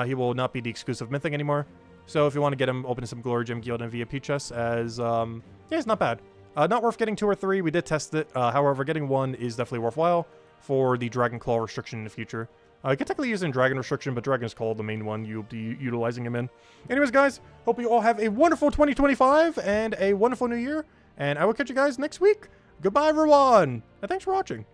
He will not be the exclusive mythic anymore. So if you want to get him, open some Glory Gem Guild and VIP chests as, yeah, it's not bad. Not worth getting 2 or 3. We did test it. However, getting 1 is definitely worthwhile for the Dragon Claw restriction in the future. You can technically use in Dragon restriction, but Dragon's Claw, the main one, you'll be utilizing him in. Anyways, guys, hope you all have a wonderful 2025 and a wonderful new year. And I will catch you guys next week. Goodbye, everyone. And thanks for watching.